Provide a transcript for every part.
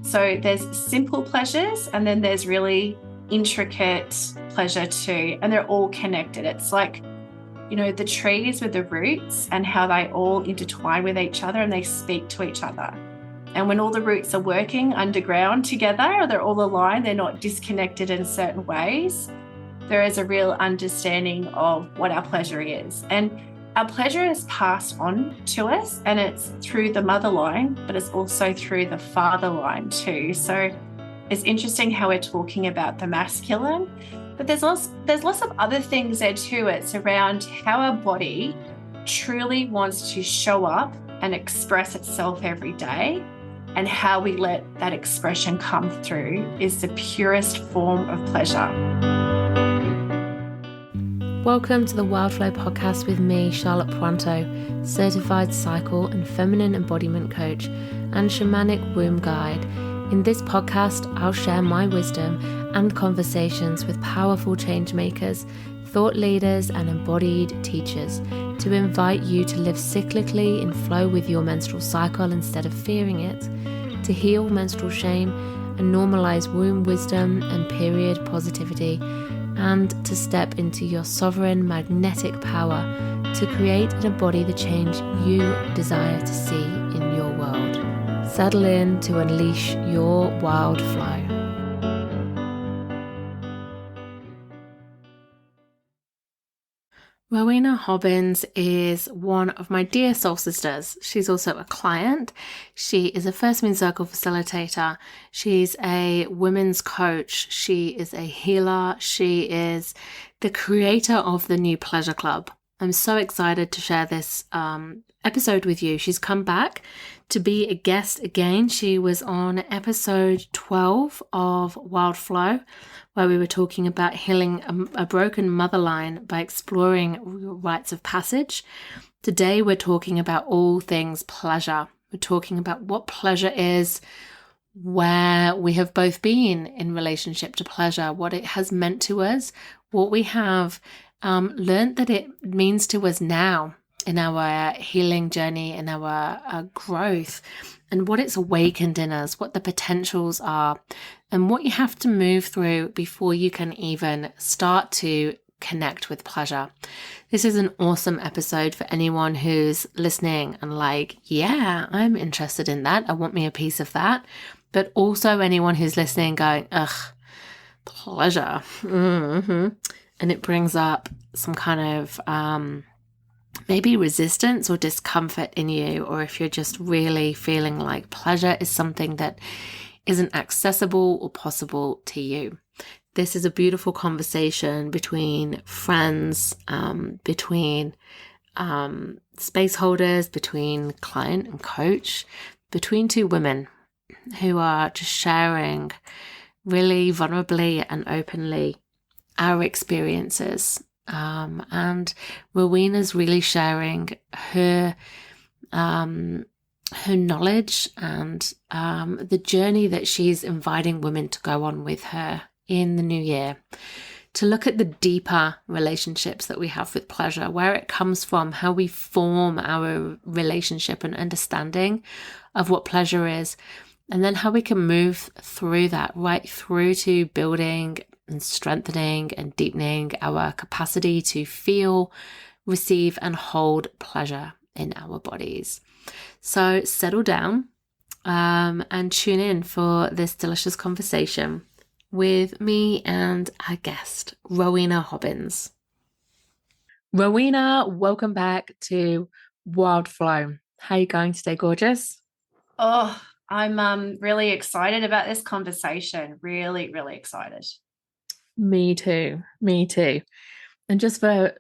So there's simple pleasures and then there's really intricate pleasure too. And they're all connected. It's like, you know, the trees with the roots and how they all intertwine with each other and they speak to each other. And when all the roots are working underground together, they're all aligned, they're not disconnected in certain ways, there is a real understanding of what our pleasure is. And our pleasure is passed on to us, and it's through the mother line, but it's also through the father line too. So it's interesting how we're talking about the masculine, but there's lots of other things there too. It's around how our body truly wants to show up and express itself every day, and how we let that expression come through is the purest form of pleasure. Welcome to the Wildflow podcast with me, Charlotte Puanto, certified cycle and feminine embodiment coach and shamanic womb guide. In this podcast, I'll share my wisdom and conversations with powerful change makers, thought leaders, and embodied teachers to invite you to live cyclically in flow with your menstrual cycle instead of fearing it, to heal menstrual shame and normalize womb wisdom and period positivity, and to step into your sovereign magnetic power to create and embody the change you desire to see in your world. Settle in to unleash your wild flow. Rowena Hobbins is one of my dear soul sisters. She's also a client. She is a First Moon Circle facilitator. She's a women's coach. She is a healer. She is the creator of the New Pleasure Club. I'm so excited to share this episode with you. She's come back to be a guest again. She was on episode 12 of Wild Flow, where we were talking about healing a broken mother line by exploring rites of passage. Today, we're talking about all things pleasure. We're talking about what pleasure is, where we have both been in relationship to pleasure, what it has meant to us, what we have learned that it means to us now in our healing journey, in our growth, and what it's awakened in us, what the potentials are, and what you have to move through before you can even start to connect with pleasure. This is an awesome episode for anyone who's listening and like, yeah, I'm interested in that. I want me a piece of that. But also anyone who's listening going, ugh, pleasure. Mm-hmm. And it brings up some kind of maybe resistance or discomfort in you, or if you're just really feeling like pleasure is something that isn't accessible or possible to you. This is a beautiful conversation between friends, between space holders, between client and coach, between two women who are just sharing really vulnerably and openly our experiences. And Rowena's really sharing her knowledge and the journey that she's inviting women to go on with her in the new year, to look at the deeper relationships that we have with pleasure, where it comes from, how we form our relationship and understanding of what pleasure is, and then how we can move through that right through to building and strengthening and deepening our capacity to feel, receive, and hold pleasure in our bodies. So settle down and tune in for this delicious conversation with me and our guest, Rowena Hobbins. Rowena, welcome back to Wild Flow. How are you going today, gorgeous? Oh, I'm really excited about this conversation. Really, really excited. Me too. And just for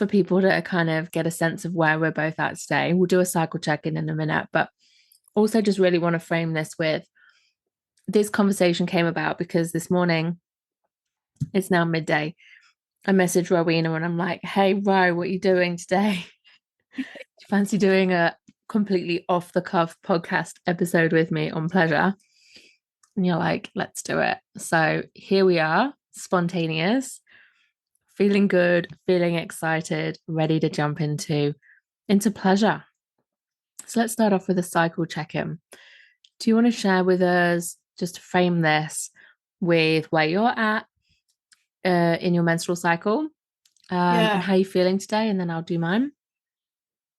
people to kind of get a sense of where we're both at today, we'll do a cycle check-in in a minute, but also just really want to frame this with, this conversation came about because this morning, it's now midday, I messaged Rowena and I'm like, hey, Ro, what are you doing today? Do you fancy doing a completely off-the-cuff podcast episode with me on pleasure? And you're like, let's do it. So here we are, spontaneous, feeling good, feeling excited, ready to jump into pleasure. So let's start off with a cycle check-in. Do you want to share with us, just to frame this, with where you're at in your menstrual cycle, and Yeah. how you're feeling today, and then I'll do mine.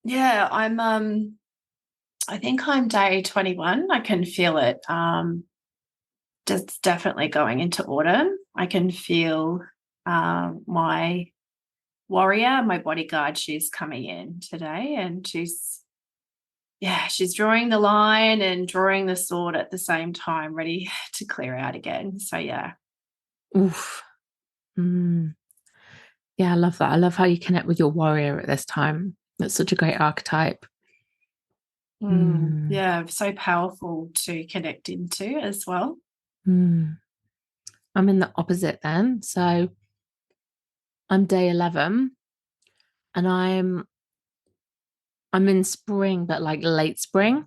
Yeah, I think I'm day 21. I can feel it. Just definitely going into autumn. I can feel my warrior, my bodyguard, she's coming in today, and she's drawing the line and drawing the sword at the same time, ready to clear out again. So yeah. Oof. Mm. Yeah, I love that. I love how you connect with your warrior at this time. That's such a great archetype. Mm. Yeah, so powerful to connect into as well. Mm. I'm in the opposite then. So I'm day 11 and I'm in spring, but like late spring,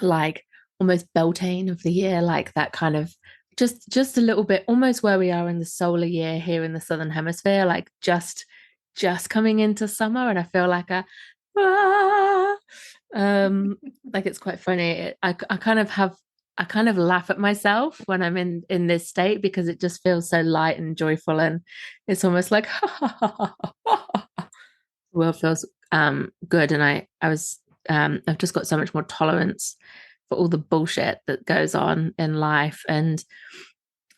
like almost Beltane of the year, like that kind of just a little bit, almost where we are in the solar year here in the southern hemisphere, like just coming into summer, and I feel like ah, like it's quite funny. I kind of laugh at myself when I'm in this state because it just feels so light and joyful, and it's almost like the world feels good, and I've just got so much more tolerance for all the bullshit that goes on in life, and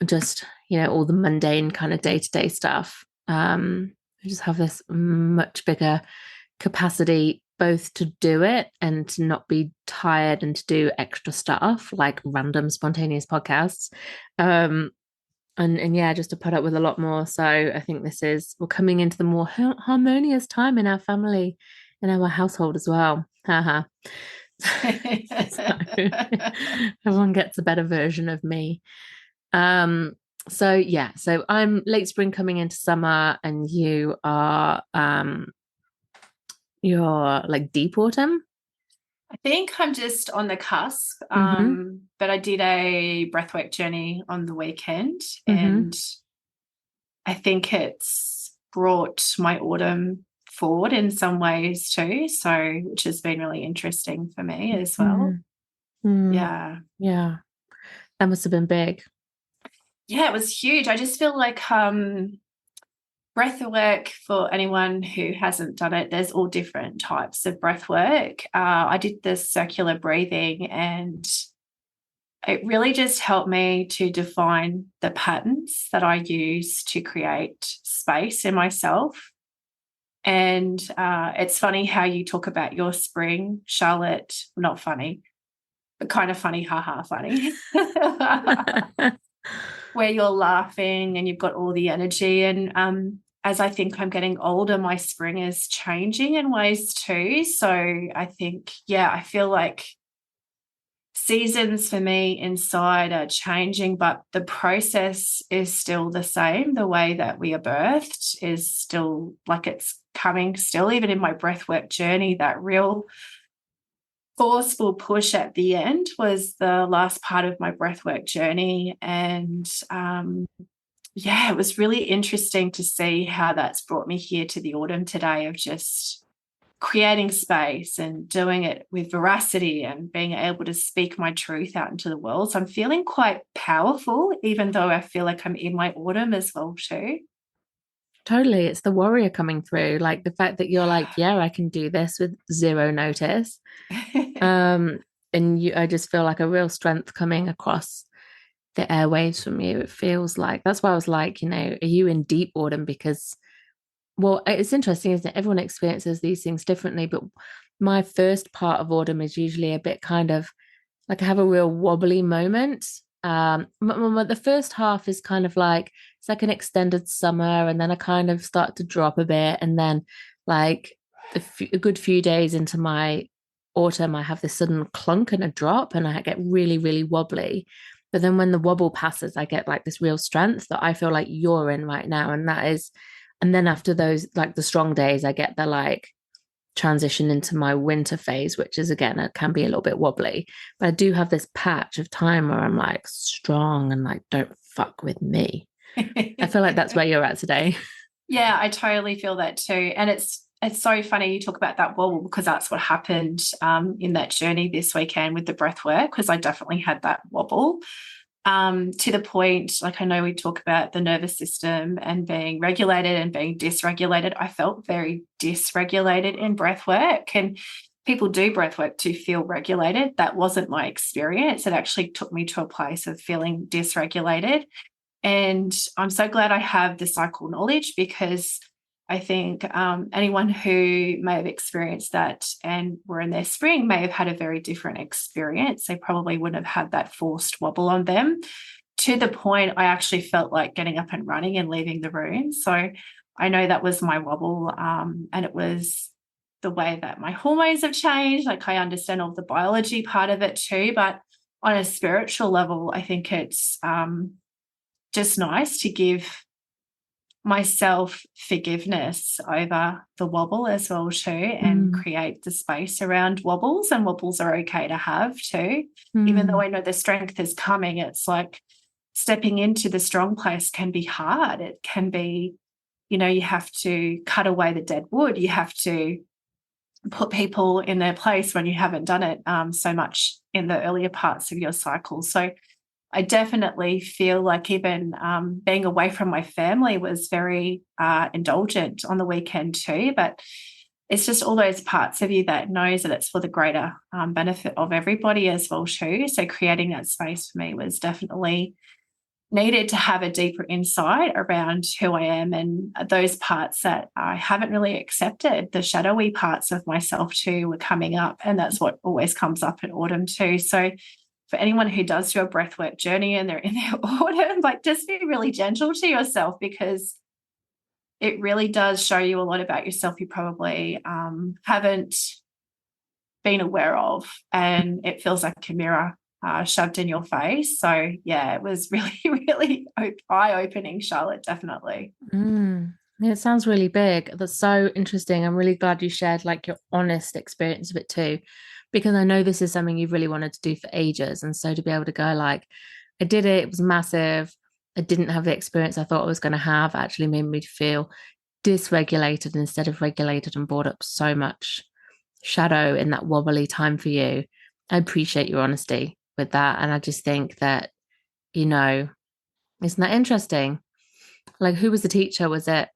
just, all the mundane kind of day-to-day stuff. I just have this much bigger capacity both to do it and to not be tired and to do extra stuff like random spontaneous podcasts. And yeah, just to put up with a lot more. So I think we're coming into the more harmonious time in our family, in our household as well. Haha. So everyone gets a better version of me. So yeah, so I'm late spring coming into summer, and you're like deep autumn. I think I'm just on the cusp. Mm-hmm. But I did a breathwork journey on the weekend, Mm-hmm. and I think it's brought my autumn forward in some ways too. So, which has been really interesting for me as well. Mm-hmm. Yeah. Yeah, that must have been big. Yeah, it was huge. I just feel like breath work, for anyone who hasn't done it, there's all different types of breath work. I did the circular breathing, and it really just helped me to define the patterns that I use to create space in myself. And it's funny how you talk about your spring, Charlotte. Not funny, but kind of funny, haha, funny. Where you're laughing and you've got all the energy. And as I think I'm getting older, my spring is changing in ways too. So I think, yeah, I feel like seasons for me inside are changing, but the process is still the same. The way that we are birthed is still like it's coming still, even in my breathwork journey, that real forceful push at the end was the last part of my breathwork journey. And yeah, it was really interesting to see how that's brought me here to the autumn today, of just creating space and doing it with veracity and being able to speak my truth out into the world. So I'm feeling quite powerful, even though I feel like I'm in my autumn as well too. Totally, it's the warrior coming through. Like the fact that you're like, yeah, I can do this with zero notice. Um, and I just feel like a real strength coming across the airwaves from you. It feels like that's why I was like, are you in deep autumn? Because, well, it's interesting, isn't it? Everyone experiences these things differently, but my first part of autumn is usually a bit kind of like I have a real wobbly moment. The first half is kind of like it's like an extended summer, and then I kind of start to drop a bit, and then like a good few days into my autumn, I have this sudden clunk and a drop, and I get really, really wobbly. But then when the wobble passes, I get like this real strength that I feel like you're in right now, and then after those like the strong days, I get the like transition into my winter phase, which is again, it can be a little bit wobbly. But I do have this patch of time where I'm like strong and like, don't fuck with me. I feel like that's where you're at today. Yeah, I totally feel that too. And it's it's so funny you talk about that wobble, because that's what happened in that journey this weekend with the breath work, because I definitely had that wobble. To the point, like I know we talk about the nervous system and being regulated and being dysregulated. I felt very dysregulated in breath work, and people do breath work to feel regulated. That wasn't my experience. It actually took me to a place of feeling dysregulated. And I'm so glad I have the cycle knowledge, because I think anyone who may have experienced that and were in their spring may have had a very different experience. They probably wouldn't have had that forced wobble on them, to the point I actually felt like getting up and running and leaving the room. So I know that was my wobble, and it was the way that my hormones have changed. Like, I understand all the biology part of it too, but on a spiritual level, I think it's just nice to give myself forgiveness over the wobble as well too, and create the space around wobbles. And wobbles are okay to have too. Even though I know the strength is coming, it's like stepping into the strong place can be hard. It can be, you have to cut away the dead wood. You have to put people in their place when you haven't done it so much in the earlier parts of your cycle. So I definitely feel like even being away from my family was very indulgent on the weekend too. But it's just all those parts of you that knows that it's for the greater benefit of everybody as well too. So creating that space for me was definitely needed to have a deeper insight around who I am, and those parts that I haven't really accepted, the shadowy parts of myself too, were coming up. And that's what always comes up in autumn too. So for anyone who does do a breathwork journey and they're in their autumn, like, just be really gentle to yourself, because it really does show you a lot about yourself you probably haven't been aware of, and it feels like a mirror shoved in your face. So yeah, it was really, really eye-opening, Charlotte, definitely. Yeah, it sounds really big. That's so interesting. I'm really glad you shared like your honest experience of it too, because I know this is something you've really wanted to do for ages. And so to be able to go like, I did it, it was massive. I didn't have the experience I thought I was going to have, actually made me feel dysregulated instead of regulated, and brought up so much shadow in that wobbly time for you. I appreciate your honesty with that. And I just think that, isn't that interesting? Like, who was the teacher? Was it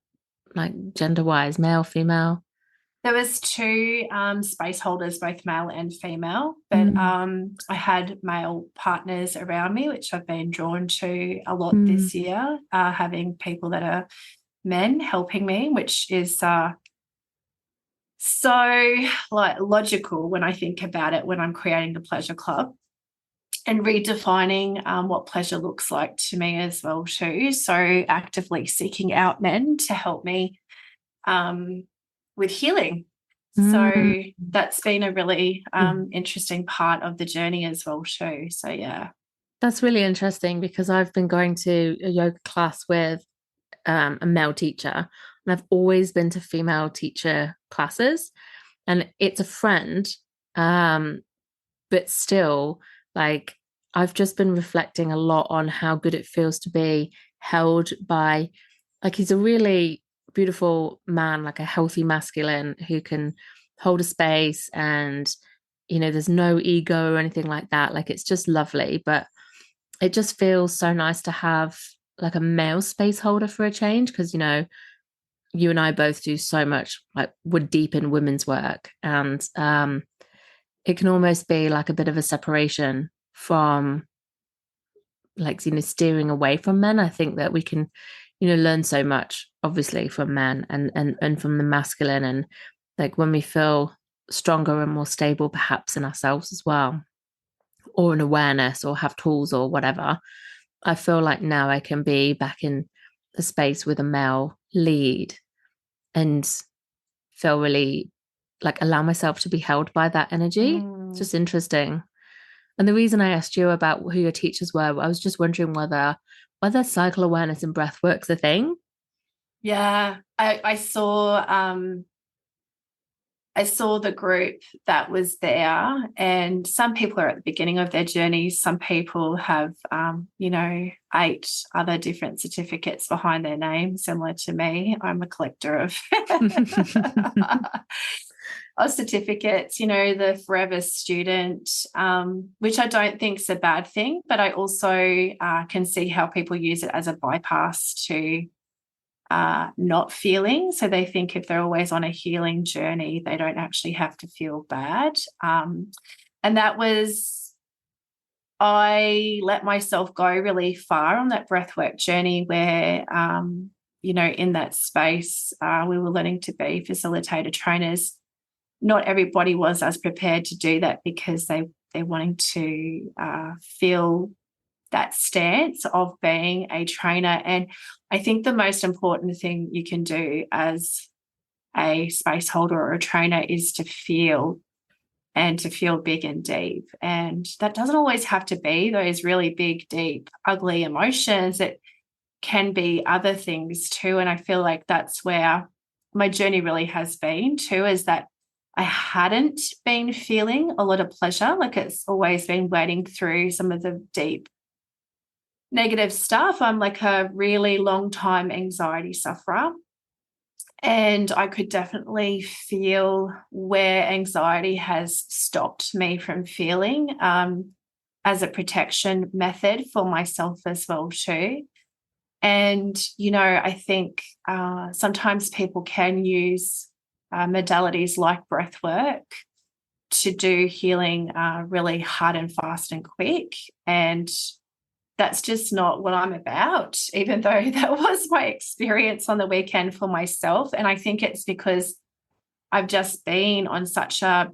like gender wise, male, female? There was two space holders, both male and female, but I had male partners around me, which I've been drawn to a lot this year, having people that are men helping me, which is so like logical when I think about it, when I'm creating the pleasure club and redefining what pleasure looks like to me as well too. So actively seeking out men to help me with healing. So that's been a really interesting part of the journey as well too. So yeah. That's really interesting, because I've been going to a yoga class with a male teacher, and I've always been to female teacher classes, and it's a friend, but still, like, I've just been reflecting a lot on how good it feels to be held by, like, he's a really beautiful man, like a healthy masculine who can hold a space, and there's no ego or anything like that. Like, it's just lovely, but it just feels so nice to have like a male space holder for a change, because you and I both do so much, like, we're deep in women's work, and it can almost be like a bit of a separation from, like, steering away from men. I think that we can learn so much obviously from men, and from the masculine, and like when we feel stronger and more stable perhaps in ourselves as well, or an awareness, or have tools or whatever, I feel like now I can be back in the space with a male lead and feel really, like, allow myself to be held by that energy. It's just interesting. And the reason I asked you about who your teachers were, I was just wondering whether cycle awareness and breath work's a thing. Yeah, I saw I saw the group that was there, and some people are at the beginning of their journey. Some people have, 8 other different certificates behind their name, similar to me. I'm a collector of, of certificates, the forever student, which I don't think is a bad thing, but I also can see how people use it as a bypass to not feeling. So they think if they're always on a healing journey, they don't actually have to feel bad. And that was, I let myself go really far on that breathwork journey where, in that space, we were learning to be facilitator trainers. Not everybody was as prepared to do that because they're wanting to feel that stance of being a trainer. And I think the most important thing you can do as a space holder or a trainer is to feel, and to feel big and deep. And that doesn't always have to be those really big, deep, ugly emotions. It can be other things too. And I feel like that's where my journey really has been too, is that I hadn't been feeling a lot of pleasure. Like it's always been wading through some of the deep negative stuff. I'm like a really long time anxiety sufferer, and I could definitely feel where anxiety has stopped me from feeling, as a protection method for myself as well too. And, I think sometimes people can use modalities like breath work to do healing really hard and fast and quick. And that's just not what I'm about, even though that was my experience on the weekend for myself. And I think it's because I've just been on such a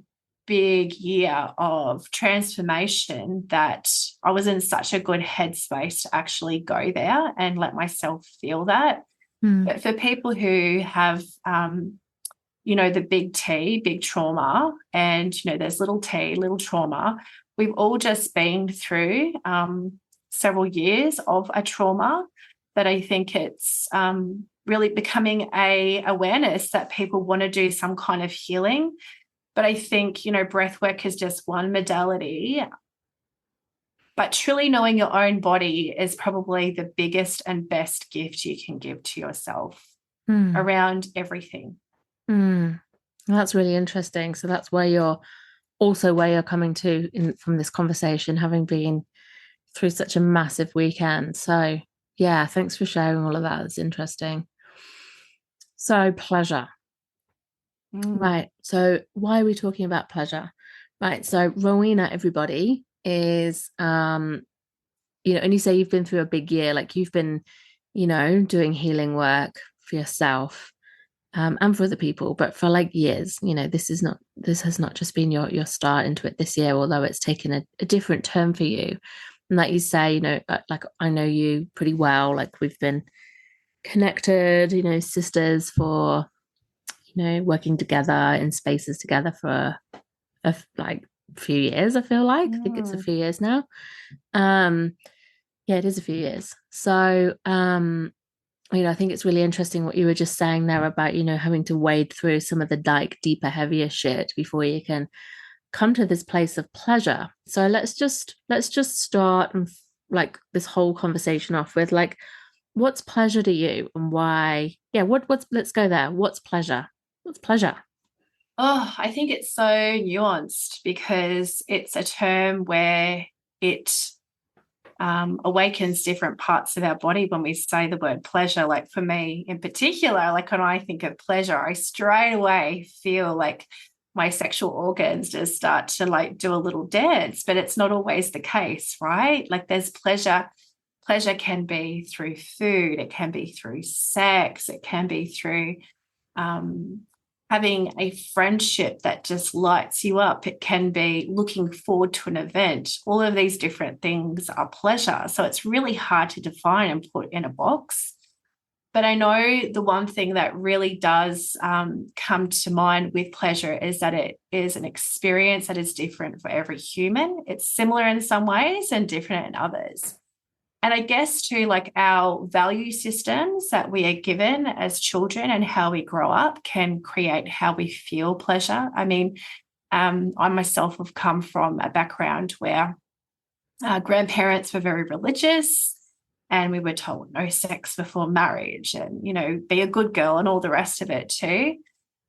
big year of transformation that I was in such a good headspace to actually go there and let myself feel that. But for people who have, the big T, big trauma, and, there's little t, little trauma, we've all just been through several years of a trauma, that I think it's really becoming a awareness that people want to do some kind of healing. But I think, breath work is just one modality. But truly knowing your own body is probably the biggest and best gift you can give to yourself around everything. That's really interesting. So that's where you're coming to from this conversation, having been through such a massive weekend. So yeah, thanks for sharing all of that. It's interesting. So pleasure. Right. So why are we talking about pleasure? Right. So Rowena, everybody, is and you say you've been through a big year, like you've been, doing healing work for yourself, and for other people, but for like years. This has not just been your start into it this year, although it's taken a different turn for you. And like you say, like I know you pretty well, like we've been connected, sisters for, working together in spaces together for a few years, I feel like. I think it's a few years now. Yeah, it is a few years. So, I think it's really interesting what you were just saying there about, having to wade through some of the deeper, heavier shit before you can come to this place of pleasure. So let's just start and like this whole conversation off with like, what's pleasure to you and why? Yeah, let's go there. What's pleasure? What's pleasure? Oh, I think it's so nuanced because it's a term where it awakens different parts of our body when we say the word pleasure. Like for me in particular, like when I think of pleasure, I straight away feel like my sexual organs just start to like do a little dance, but it's not always the case, right? Like there's pleasure. Pleasure can be through food, it can be through sex, it can be through having a friendship that just lights you up. It can be looking forward to an event. All of these different things are pleasure. So it's really hard to define and put in a box. But I know the one thing that really does come to mind with pleasure is that it is an experience that is different for every human. It's similar in some ways and different in others. And I guess too, like our value systems that we are given as children and how we grow up can create how we feel pleasure. I mean, I myself have come from a background where grandparents were very religious, and we were told no sex before marriage and, be a good girl and all the rest of it too.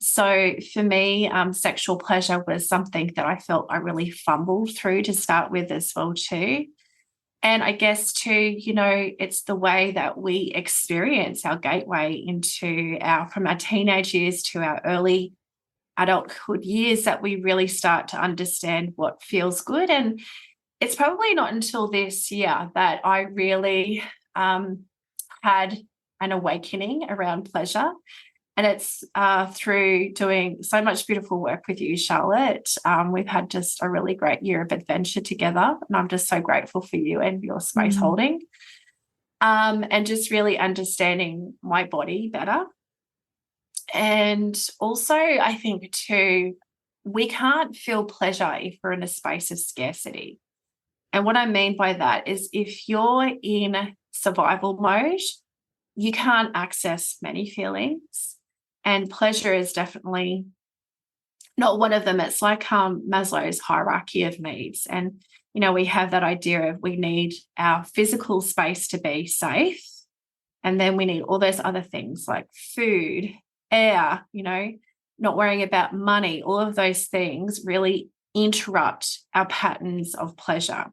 So for me, sexual pleasure was something that I felt I really fumbled through to start with as well too. And I guess too, it's the way that we experience our gateway into from our teenage years to our early adulthood years that we really start to understand what feels good. And it's probably not until this year that I really had an awakening around pleasure. And it's through doing so much beautiful work with you, Charlotte. We've had just a really great year of adventure together. And I'm just so grateful for you and your space holding. And just really understanding my body better. And also, I think too, we can't feel pleasure if we're in a space of scarcity. And what I mean by that is if you're in survival mode, you can't access many feelings. And pleasure is definitely not one of them. It's like Maslow's hierarchy of needs. And, we have that idea of we need our physical space to be safe. And then we need all those other things like food, air, not worrying about money. All of those things really interrupt our patterns of pleasure.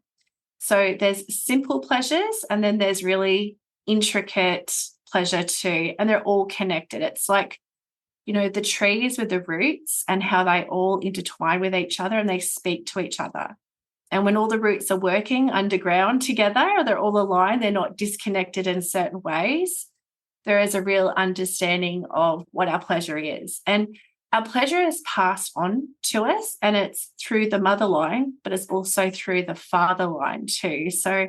So there's simple pleasures, and then there's really intricate pleasure too. And they're all connected. It's like, the trees with the roots and how they all intertwine with each other and they speak to each other. And when all the roots are working underground together, or they're all aligned, they're not disconnected in certain ways, there is a real understanding of what our pleasure is. And our pleasure is passed on to us, and it's through the mother line, but it's also through the father line too. So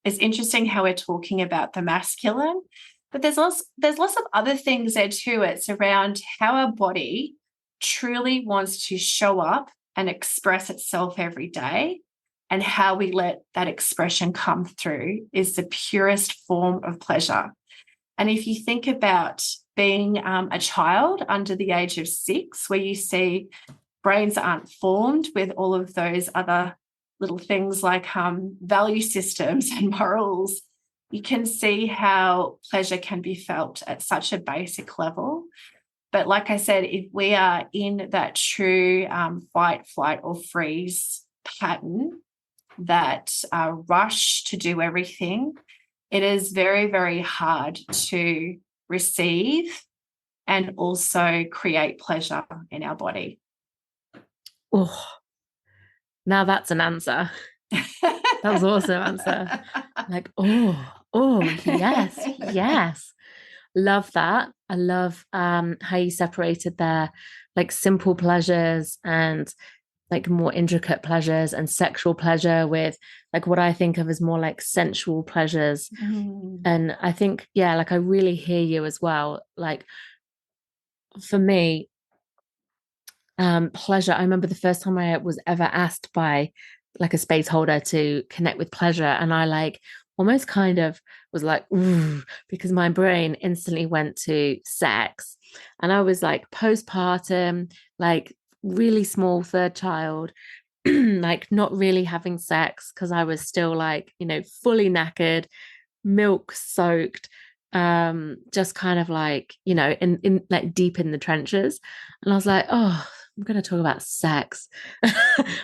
it's interesting how we're talking about the masculine, but there's lots of other things there too. It's around how our body truly wants to show up and express itself every day, and how we let that expression come through is the purest form of pleasure. And if you think about being a child under the age of 6, where you see brains aren't formed with all of those other little things like value systems and morals, you can see how pleasure can be felt at such a basic level. But like I said, if we are in that true fight, flight, or freeze pattern, that rush to do everything, it is very, very hard to receive and also create pleasure in our body. Oh, now that's an answer. That was also an answer. Like, yes. Love that. I love how you separated there, like simple pleasures and like more intricate pleasures, and sexual pleasure with like what I think of as more like sensual pleasures. And I think, like I really hear you as well. Like for me, pleasure, I remember the first time I was ever asked by like a space holder to connect with pleasure, and I like almost kind of was like, ooh, because my brain instantly went to sex. And I was like postpartum, like really small third child, like not really having sex because I was still like, fully knackered, milk soaked, just kind of like, in like deep in the trenches. And I was like, oh, I'm going to talk about sex. I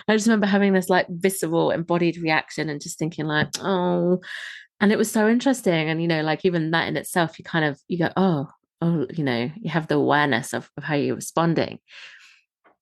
just remember having this like visceral embodied reaction and just thinking like, oh, and it was so interesting. And, like even that in itself, you go, oh, you have the awareness of how you're responding.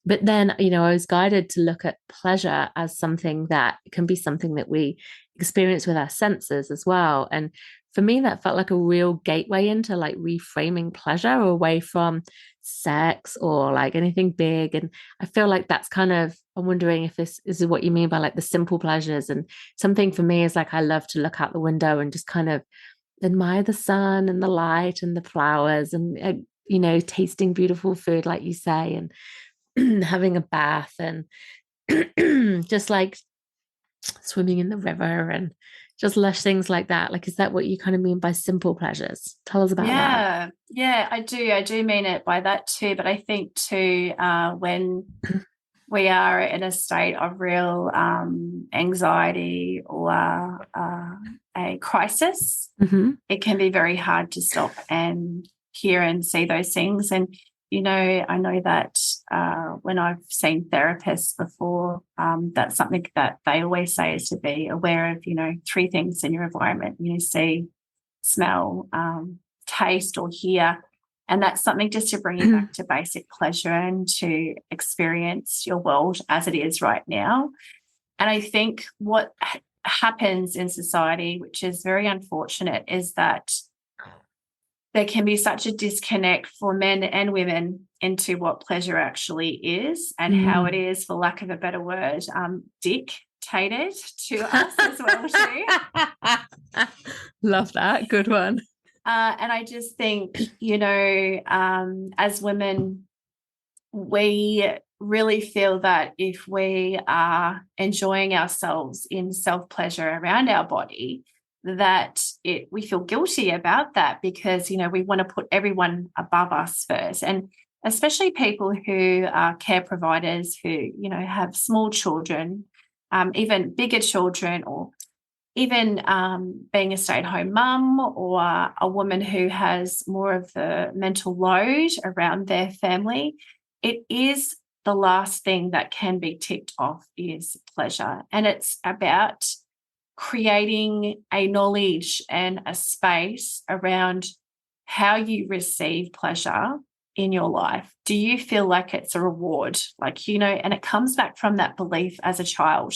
But then, I was guided to look at pleasure as something that can be something that we experience with our senses as well. And for me, that felt like a real gateway into like reframing pleasure away from sex or like anything big. And I feel like that's kind of, I'm wondering if this is what you mean by like the simple pleasures. And something for me is like, I love to look out the window and just kind of admire the sun and the light and the flowers and, tasting beautiful food, like you say, and having a bath and just like swimming in the river and just lush things like that. Like, is that what you kind of mean by simple pleasures? Tell us about that. Yeah, I do mean it by that too. But I think too, when we are in a state of real anxiety or a crisis, it can be very hard to stop and hear and see those things. And, you know, I know that when I've seen therapists before, that's something that they always say is to be aware of, you know, 3 things in your environment. You see, smell, taste or hear. And that's something just to bring you back to basic pleasure and to experience your world as it is right now. And I think what happens in society, which is very unfortunate, is that there can be such a disconnect for men and women into what pleasure actually is and how it is, for lack of a better word, dictated to us as well too. Love that. Good one. And I just think, you know, as women, we really feel that if we are enjoying ourselves in self-pleasure around our body, that we feel guilty about that because, you know, we want to put everyone above us first. And especially people who are care providers who, you know, have small children, even bigger children, or even being a stay-at-home mum or a woman who has more of the mental load around their family, it is the last thing that can be ticked off is pleasure. And it's about creating a knowledge and a space around how you receive pleasure in your life. Do you feel like it's a reward? Like, you know, and it comes back from that belief as a child.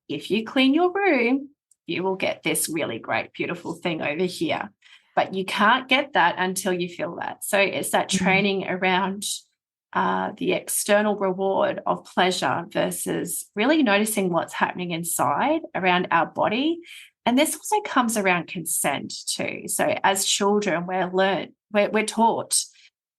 If you clean your room, you will get this really great, beautiful thing over here. But you can't get that until you feel that. So it's that training around the external reward of pleasure versus really noticing what's happening inside around our body. And this also comes around consent too. So as children, we're taught.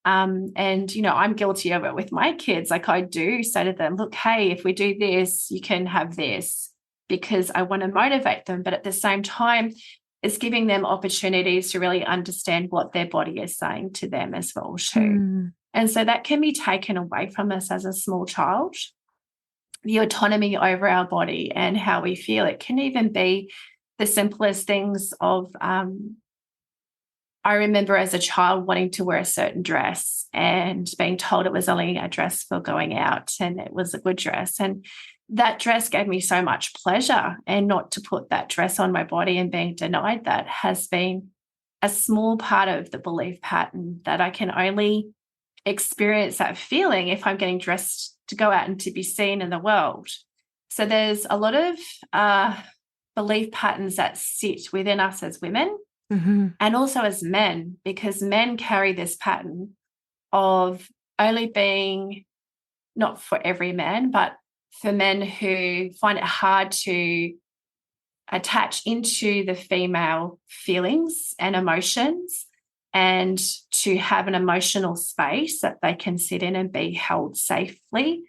And, you know, I'm guilty of it with my kids. Like I do say to them, look, hey, if we do this, you can have this, because I want to motivate them. But at the same time, it's giving them opportunities to really understand what their body is saying to them as well too. And so that can be taken away from us as a small child, the autonomy over our body and how we feel. It can even be the simplest things of, I remember as a child wanting to wear a certain dress and being told it was only a dress for going out and it was a good dress. And that dress gave me so much pleasure, and not to put that dress on my body and being denied that has been a small part of the belief pattern that I can only experience that feeling if I'm getting dressed to go out and to be seen in the world. So there's a lot of belief patterns that sit within us as women and also as men, because men carry this pattern of only being, not for every man, but for men who find it hard to attach into the female feelings and emotions and to have an emotional space that they can sit in and be held safely,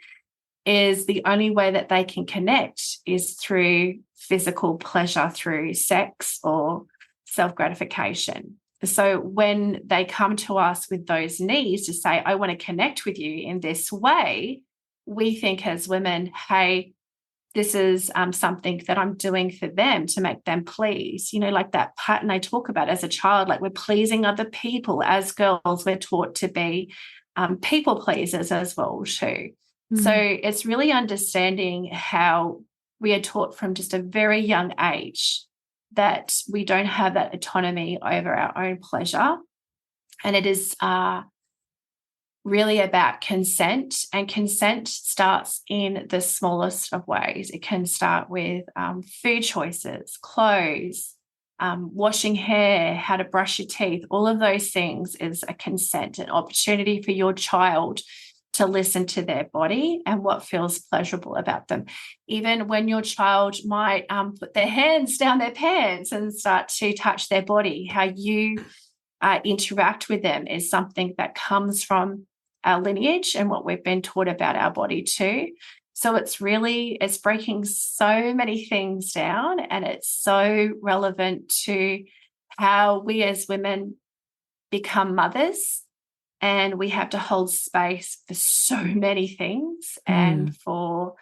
is the only way that they can connect is through physical pleasure, through sex or self-gratification. So when they come to us with those needs to say, I want to connect with you in this way, we think as women, hey, this is something that I'm doing for them to make them pleased. You know, like that pattern I talk about as a child, like we're pleasing other people. As girls, we're taught to be people pleasers as well too. So it's really understanding how we are taught from just a very young age that we don't have that autonomy over our own pleasure. And it is really about consent, and consent starts in the smallest of ways. It can start with food choices, clothes, washing hair, how to brush your teeth. All of those things is a consent, an opportunity for your child to listen to their body and what feels pleasurable about them. Even when your child might put their hands down their pants and start to touch their body, how you interact with them is something that comes from our lineage and what we've been taught about our body too. So it's breaking so many things down, and it's so relevant to how we as women become mothers, and we have to hold space for so many things and for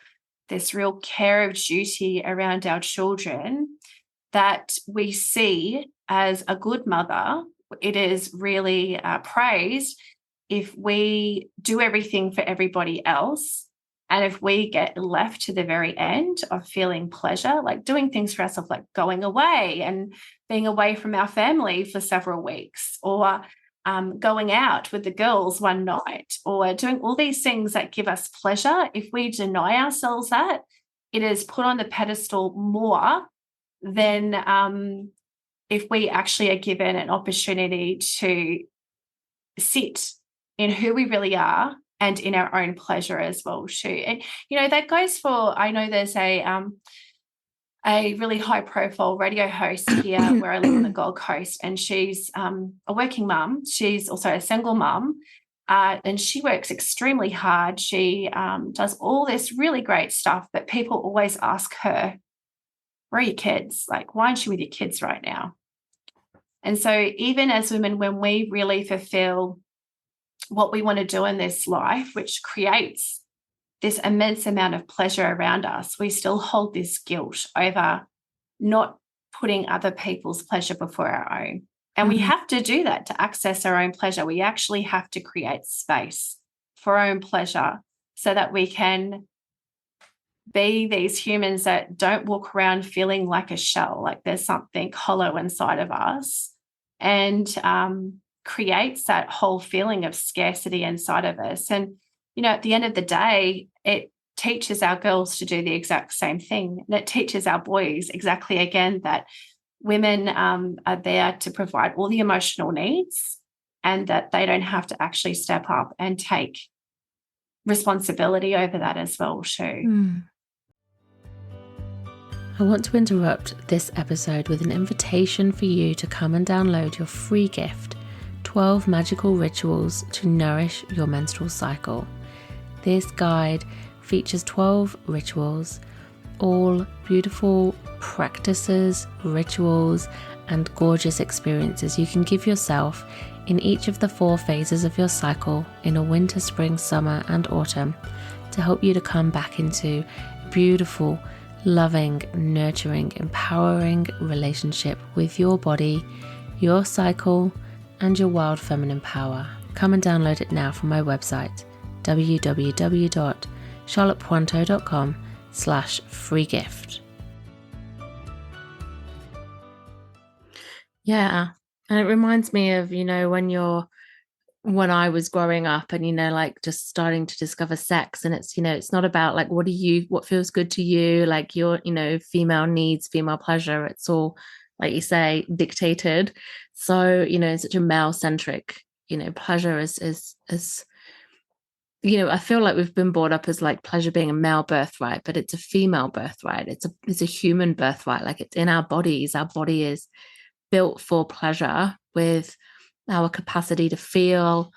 this real care of duty around our children that we see as a good mother. It is really praised if we do everything for everybody else, and if we get left to the very end of feeling pleasure, like doing things for ourselves, like going away and being away from our family for several weeks, or going out with the girls one night, or doing all these things that give us pleasure, if we deny ourselves that, it is put on the pedestal more than if we actually are given an opportunity to sit in who we really are and in our own pleasure as well too. And that goes for, I know there's a really high profile radio host here where I live on the Gold Coast, and she's a working mum. She's also a single mum, and she works extremely hard. She does all this really great stuff, but people always ask her, where are your kids? Like, why aren't you with your kids right now? And so even as women, when we really fulfill what we want to do in this life, which creates this immense amount of pleasure around us, we still hold this guilt over not putting other people's pleasure before our own. And we have to do that to access our own pleasure. We actually have to create space for our own pleasure so that we can be these humans that don't walk around feeling like a shell, like there's something hollow inside of us, and creates that whole feeling of scarcity inside of us. And at the end of the day, it teaches our girls to do the exact same thing. And it teaches our boys exactly again that women are there to provide all the emotional needs, and that they don't have to actually step up and take responsibility over that as well too. I want to interrupt this episode with an invitation for you to come and download your free gift, 12 magical rituals to nourish your menstrual cycle. This guide features 12 rituals, all beautiful practices, rituals, and gorgeous experiences you can give yourself in each of the 4 phases of your cycle in a winter, spring, summer, and autumn to help you to come back into a beautiful, loving, nurturing, empowering relationship with your body, your cycle, and your wild feminine power. Come and download it now from my website, www.charlottepointo.com/free gift. Yeah, and it reminds me of, when I was growing up and, like just starting to discover sex, and it's, it's not about like, what feels good to you, like your, female needs, female pleasure. It's all, like you say, dictated. So, in such a male centric, pleasure is, I feel like we've been brought up as like pleasure being a male birthright, but it's a female birthright. It's a human birthright. Like it's in our bodies. Our body is built for pleasure, with our capacity to feel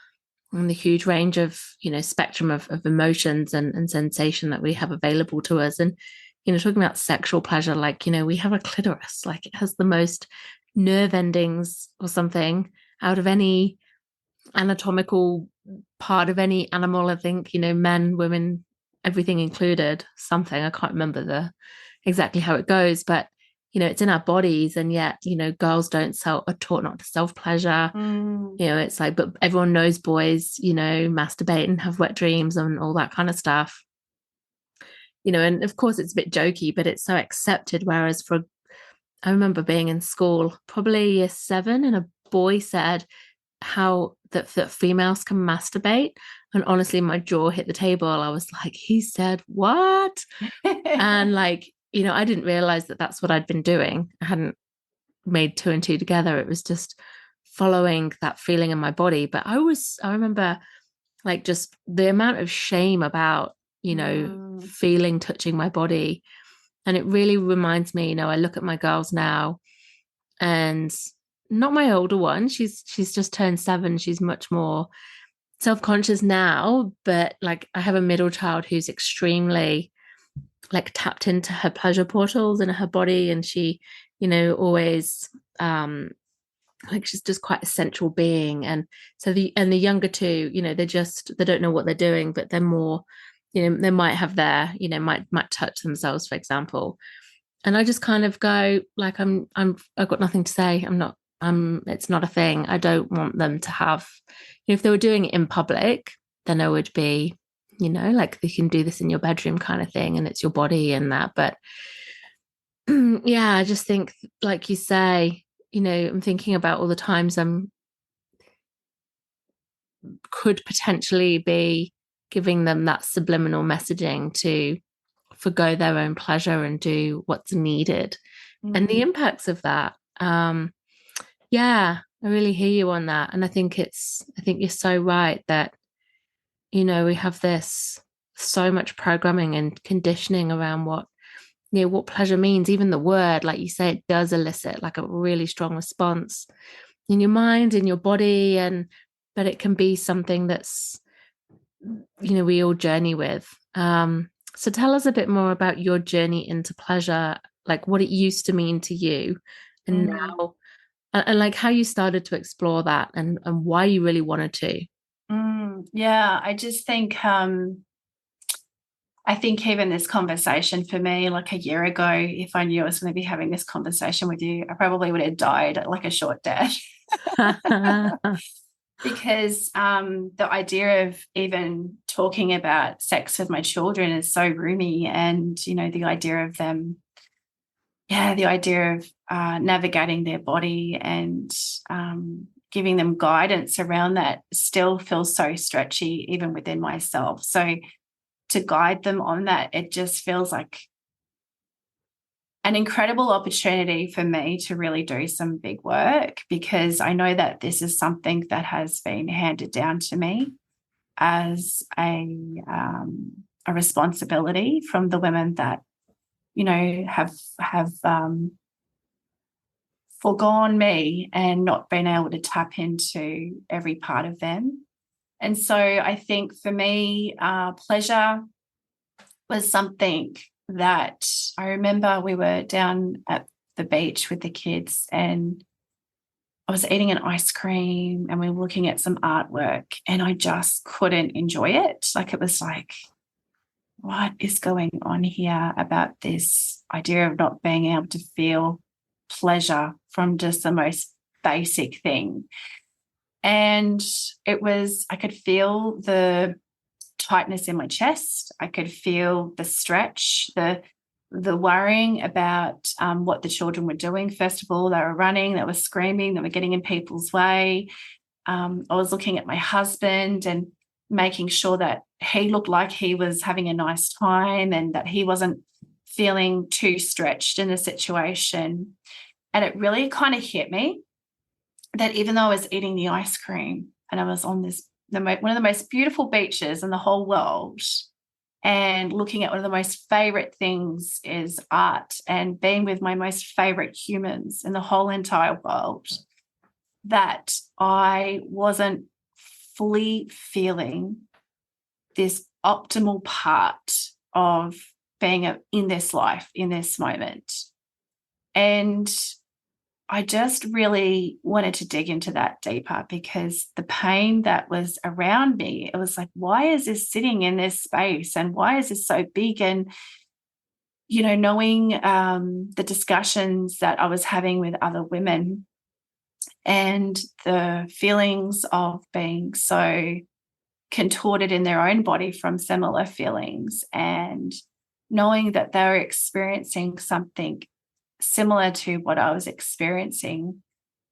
and the huge range of, spectrum of emotions and sensation that we have available to us. And, talking about sexual pleasure, like, we have a clitoris, like it has the most nerve endings or something out of any anatomical part of any animal. I think, men, women, everything included, something. I can't remember exactly how it goes, but it's in our bodies, and yet, girls are taught not to self-pleasure. It's like, but everyone knows boys, masturbate and have wet dreams and all that kind of stuff. And of course it's a bit jokey, but it's so accepted. Whereas I remember being in school, probably year 7, and a boy said how that females can masturbate. And honestly, my jaw hit the table. I was like, he said what? And like, I didn't realize that that's what I'd been doing. I hadn't made 2 and 2 together. It was just following that feeling in my body. But I remember like just the amount of shame about, feeling, touching my body. And it really reminds me, I look at my girls now, and not my older one. She's just turned 7. She's much more self-conscious now, but like I have a middle child who's extremely like tapped into her pleasure portals in her body, and she, always like she's just quite a central being. And so the younger two, they don't know what they're doing, but they're more, they might have their, might touch themselves, for example. And I just kind of go like, I've got nothing to say. It's not a thing. I don't want them to have, if they were doing it in public, then I would be, like they can do this in your bedroom kind of thing, and it's your body and that. But yeah, I just think, like you say, I'm thinking about all the times I'm could potentially be giving them that subliminal messaging to forgo their own pleasure and do what's needed, and the impacts of that. Yeah, I really hear you on that. And I think you're so right that, we have this so much programming and conditioning around what pleasure means. Even the word, like you say, it does elicit like a really strong response in your mind, in your body, but it can be something that's, we all journey with. So tell us a bit more about your journey into pleasure, like what it used to mean to you and now, and like how you started to explore that, and why you really wanted to. Yeah, I just think I think even this conversation for me, like a year ago, if I knew I was going to be having this conversation with you, I probably would have died like a short death. Because the idea of even talking about sex with my children is so roomy, and the idea of them, the idea of navigating their body and giving them guidance around that still feels so stretchy even within myself. So to guide them on that, it just feels like an incredible opportunity for me to really do some big work, because I know that this is something that has been handed down to me as a responsibility from the women that have foregone me and not been able to tap into every part of them. And so I think for me, pleasure was something that I remember we were down at the beach with the kids, and I was eating an ice cream and we were looking at some artwork, and I just couldn't enjoy it. Like it was like, what is going on here about this idea of not being able to feel pleasure from just the most basic thing? And I could feel the tightness in my chest. I could feel the stretch, the worrying about what the children were doing. First of all, they were running, they were screaming, they were getting in people's way. I was looking at my husband and making sure that he looked like he was having a nice time and that he wasn't feeling too stretched in the situation. And it really kind of hit me that even though I was eating the ice cream and I was on one of the most beautiful beaches in the whole world, and looking at one of the most favorite things is art and being with my most favorite humans in the whole entire world, that I wasn't fully feeling this optimal part of being in this life, in this moment. And I just really wanted to dig into that deeper, because the pain that was around me, it was like, why is this sitting in this space and why is this so big? And, knowing the discussions that I was having with other women and the feelings of being so contorted in their own body from similar feelings, and knowing that they were experiencing something similar to what I was experiencing,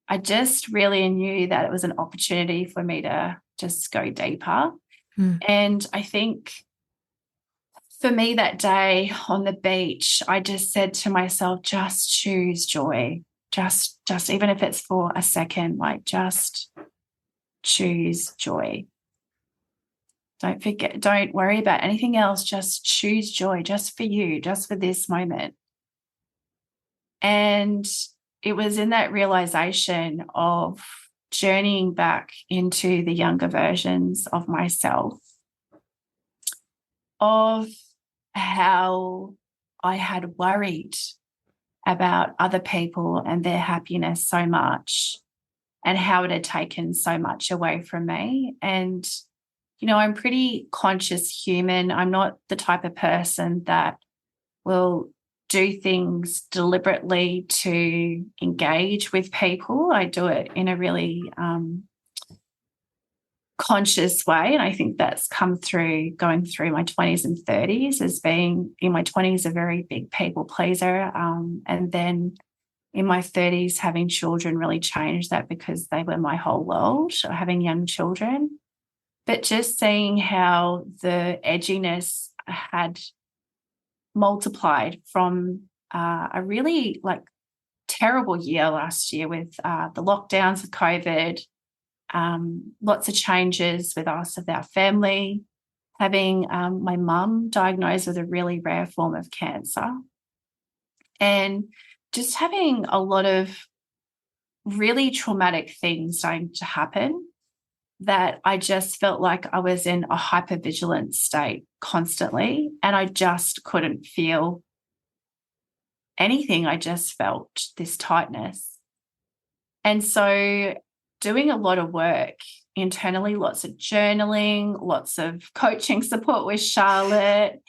I just really knew that it was an opportunity for me to just go deeper. And I think for me that day on the beach, I just said to myself, just choose joy. Just even if it's for a second, like just choose joy. Don't worry about anything else. Just choose joy, just for you, just for this moment. And it was in that realization of journeying back into the younger versions of myself, of how I had worried about other people and their happiness so much, and how it had taken so much away from me. And, I'm pretty conscious human. I'm not the type of person that will do things deliberately to engage with people. I do it in a really conscious way. And I think that's come through going through my 20s and 30s, as being in my 20s a very big people pleaser. And then in my 30s, having children really changed that, because they were my whole world, having young children. But just seeing how the edginess had multiplied from a really terrible year last year with the lockdowns of COVID, lots of changes with us, with our family, having my mum diagnosed with a really rare form of cancer, and just having a lot of really traumatic things starting to happen, that I just felt like I was in a hypervigilant state constantly, and I just couldn't feel anything. I just felt this tightness. And so doing a lot of work internally, lots of journaling, lots of coaching support with Charlotte,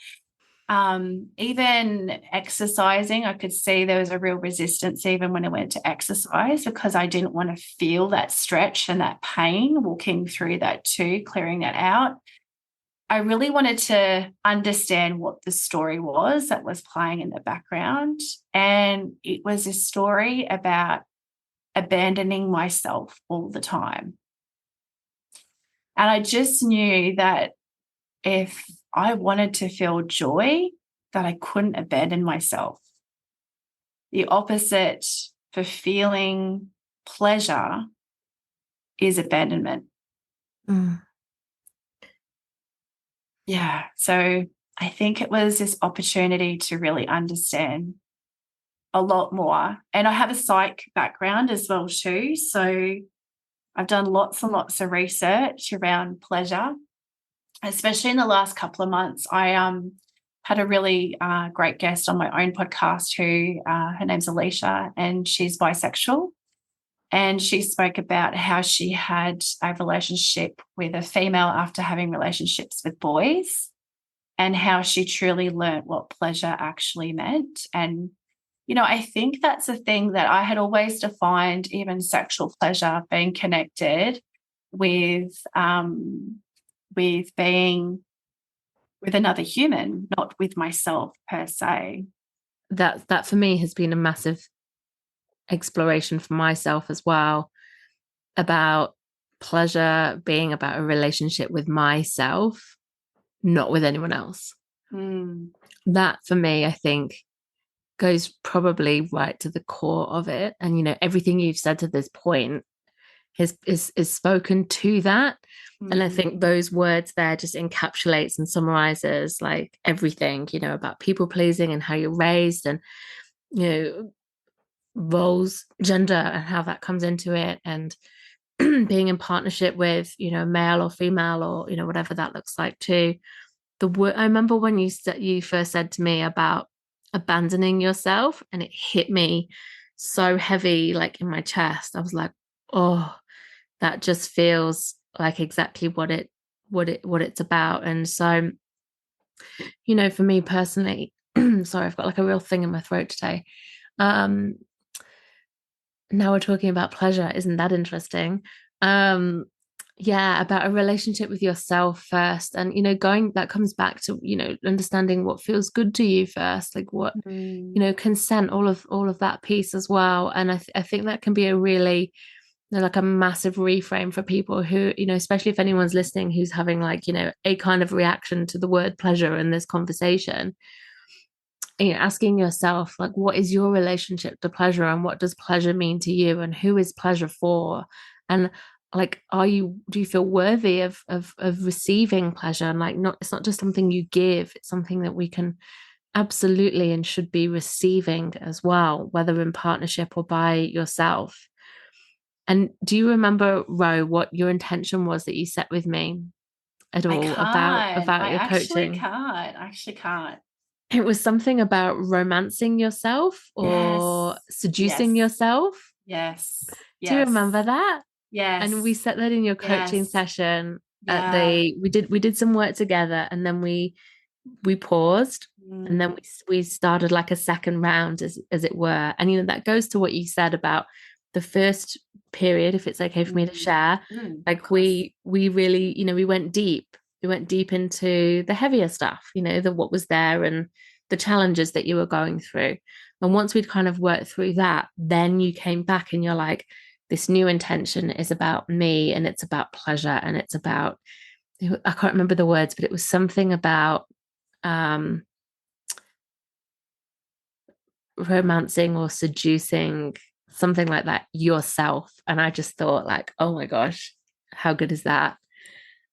even exercising. I could see there was a real resistance even when I went to exercise, because I didn't want to feel that stretch and that pain, walking through that too, clearing that out. I really wanted to understand what the story was that was playing in the background. And it was a story about abandoning myself all the time. And I just knew that if I wanted to feel joy, that I couldn't abandon myself. The opposite for feeling pleasure is abandonment. Mm. Yeah. So I think it was this opportunity to really understand a lot more. And I have a psych background as well too. So I've done lots and lots of research around pleasure, especially in the last couple of months. I had a really great guest on my own podcast who her name's Alicia, and she's bisexual. And she spoke about how she had a relationship with a female after having relationships with boys, and how she truly learnt what pleasure actually meant. And, I think that's a thing that I had always defined, even sexual pleasure being connected with being with another human, not with myself per se. That for me has been a massive exploration for myself as well, about pleasure being about a relationship with myself, not with anyone else. That for me, I think, goes probably right to the core of it. And everything you've said to this point is spoken to that. And I think those words there just encapsulates and summarizes like everything, about people pleasing and how you're raised, and roles, gender, and how that comes into it, and being in partnership with male or female, or whatever that looks like too. I remember when you first said to me about abandoning yourself, and it hit me so heavy, like in my chest. I was like, oh, that just feels like exactly what it's about. And so, for me personally, sorry, I've got like a real thing in my throat today. Now we're talking about pleasure. Isn't that interesting? Yeah, about a relationship with yourself first. And, that comes back to, understanding what feels good to you first, like what, consent, all of that piece as well. And I think that can be a really, like a massive reframe for people who, especially if anyone's listening who's having like, a kind of reaction to the word pleasure in this conversation. Asking yourself, like, what is your relationship to pleasure, and what does pleasure mean to you, and who is pleasure for? And like, do you feel worthy of receiving pleasure? And like, it's not just something you give, it's something that we can absolutely and should be receiving as well, whether in partnership or by yourself. And do you remember, Ro, what your intention was that you set with me at I all about can't. I your actually coaching? can't. I actually can't. It was something about romancing yourself or Yes. seducing Yes. yourself. Yes. Do you remember Yes. that? And we Yes. set that in your coaching Yes. session at Yeah. we did some work together, and then we paused, and then Mm, we started like a second round, as it were. And that goes to what you said about the first period, if it's okay for me to mm, share. of Like course. we really, we went deep into the heavier stuff, the what was there and the challenges that you were going through. And once we'd kind of worked through that, then you came back and you're like, this new intention is about me, and it's about pleasure, and it's about, I can't remember the words, but it was something about um romancing or seducing, something like that, yourself. And I just thought, like, oh my gosh, how good is that?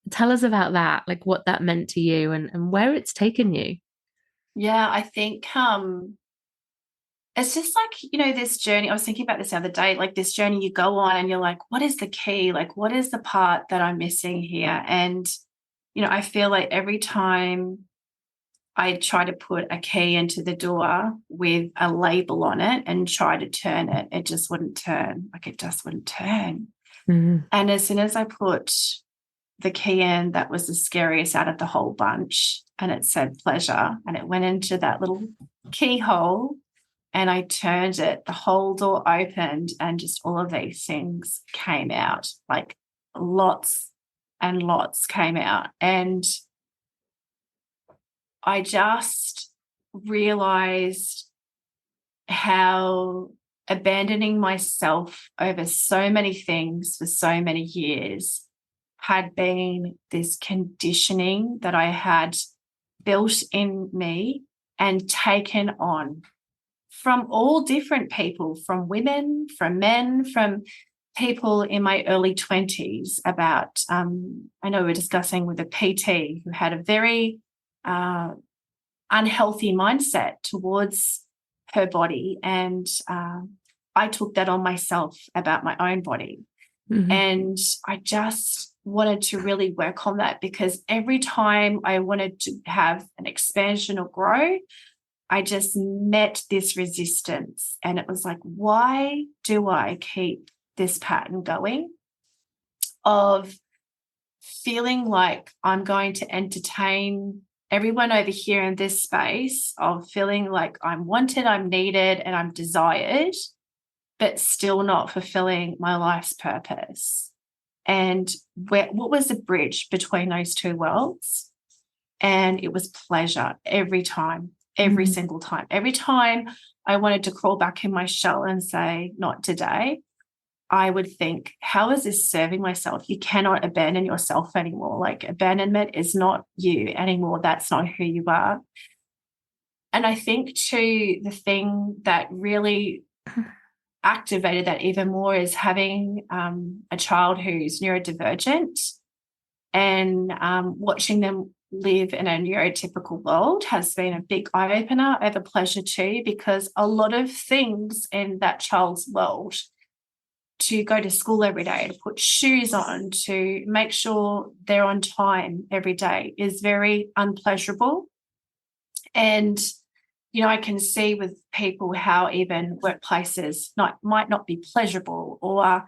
Tell us about that, like what that meant to you, and where it's taken you. Yeah, I think it's just like, this journey. I was thinking about this the other day, like this journey you go on and you're like, what is the key? Like, what is the part that I'm missing here? And, I feel like every time I try to put a key into the door with a label on it and try to turn it, it just wouldn't turn. Like it just wouldn't turn. Mm. And as soon as I put the key in that was the scariest out of the whole bunch, and it said pleasure, and it went into that little keyhole, and I turned it, the whole door opened, and just all of these things came out, like lots and lots came out. And I just realized how abandoning myself over so many things for so many years had been this conditioning that I had built in me and taken on from all different people, from women, from men, from people in my early 20s about, I know we were discussing with a PT who had a very unhealthy mindset towards her body. And I took that on myself about my own body. Mm-hmm. And I just wanted to really work on that, because every time I wanted to have an expansion or grow, I just met this resistance. And it was like, why do I keep this pattern going of feeling like I'm going to entertain everyone over here in this space, of feeling like I'm wanted, I'm needed, and I'm desired, but still not fulfilling my life's purpose? And what was the bridge between those two worlds? And it was pleasure every time, every Mm-hmm. single time. Every time I wanted to crawl back in my shell and say, not today, I would think, how is this serving myself? You cannot abandon yourself anymore. Like, abandonment is not you anymore. That's not who you are. And I think too, the thing that really activated that even more is having a child who's neurodivergent, and watching them live in a neurotypical world has been a big eye-opener over pleasure too, because a lot of things in that child's world, to go to school every day, to put shoes on, to make sure they're on time every day, is very unpleasurable. And I can see with people how even workplaces might not be pleasurable, or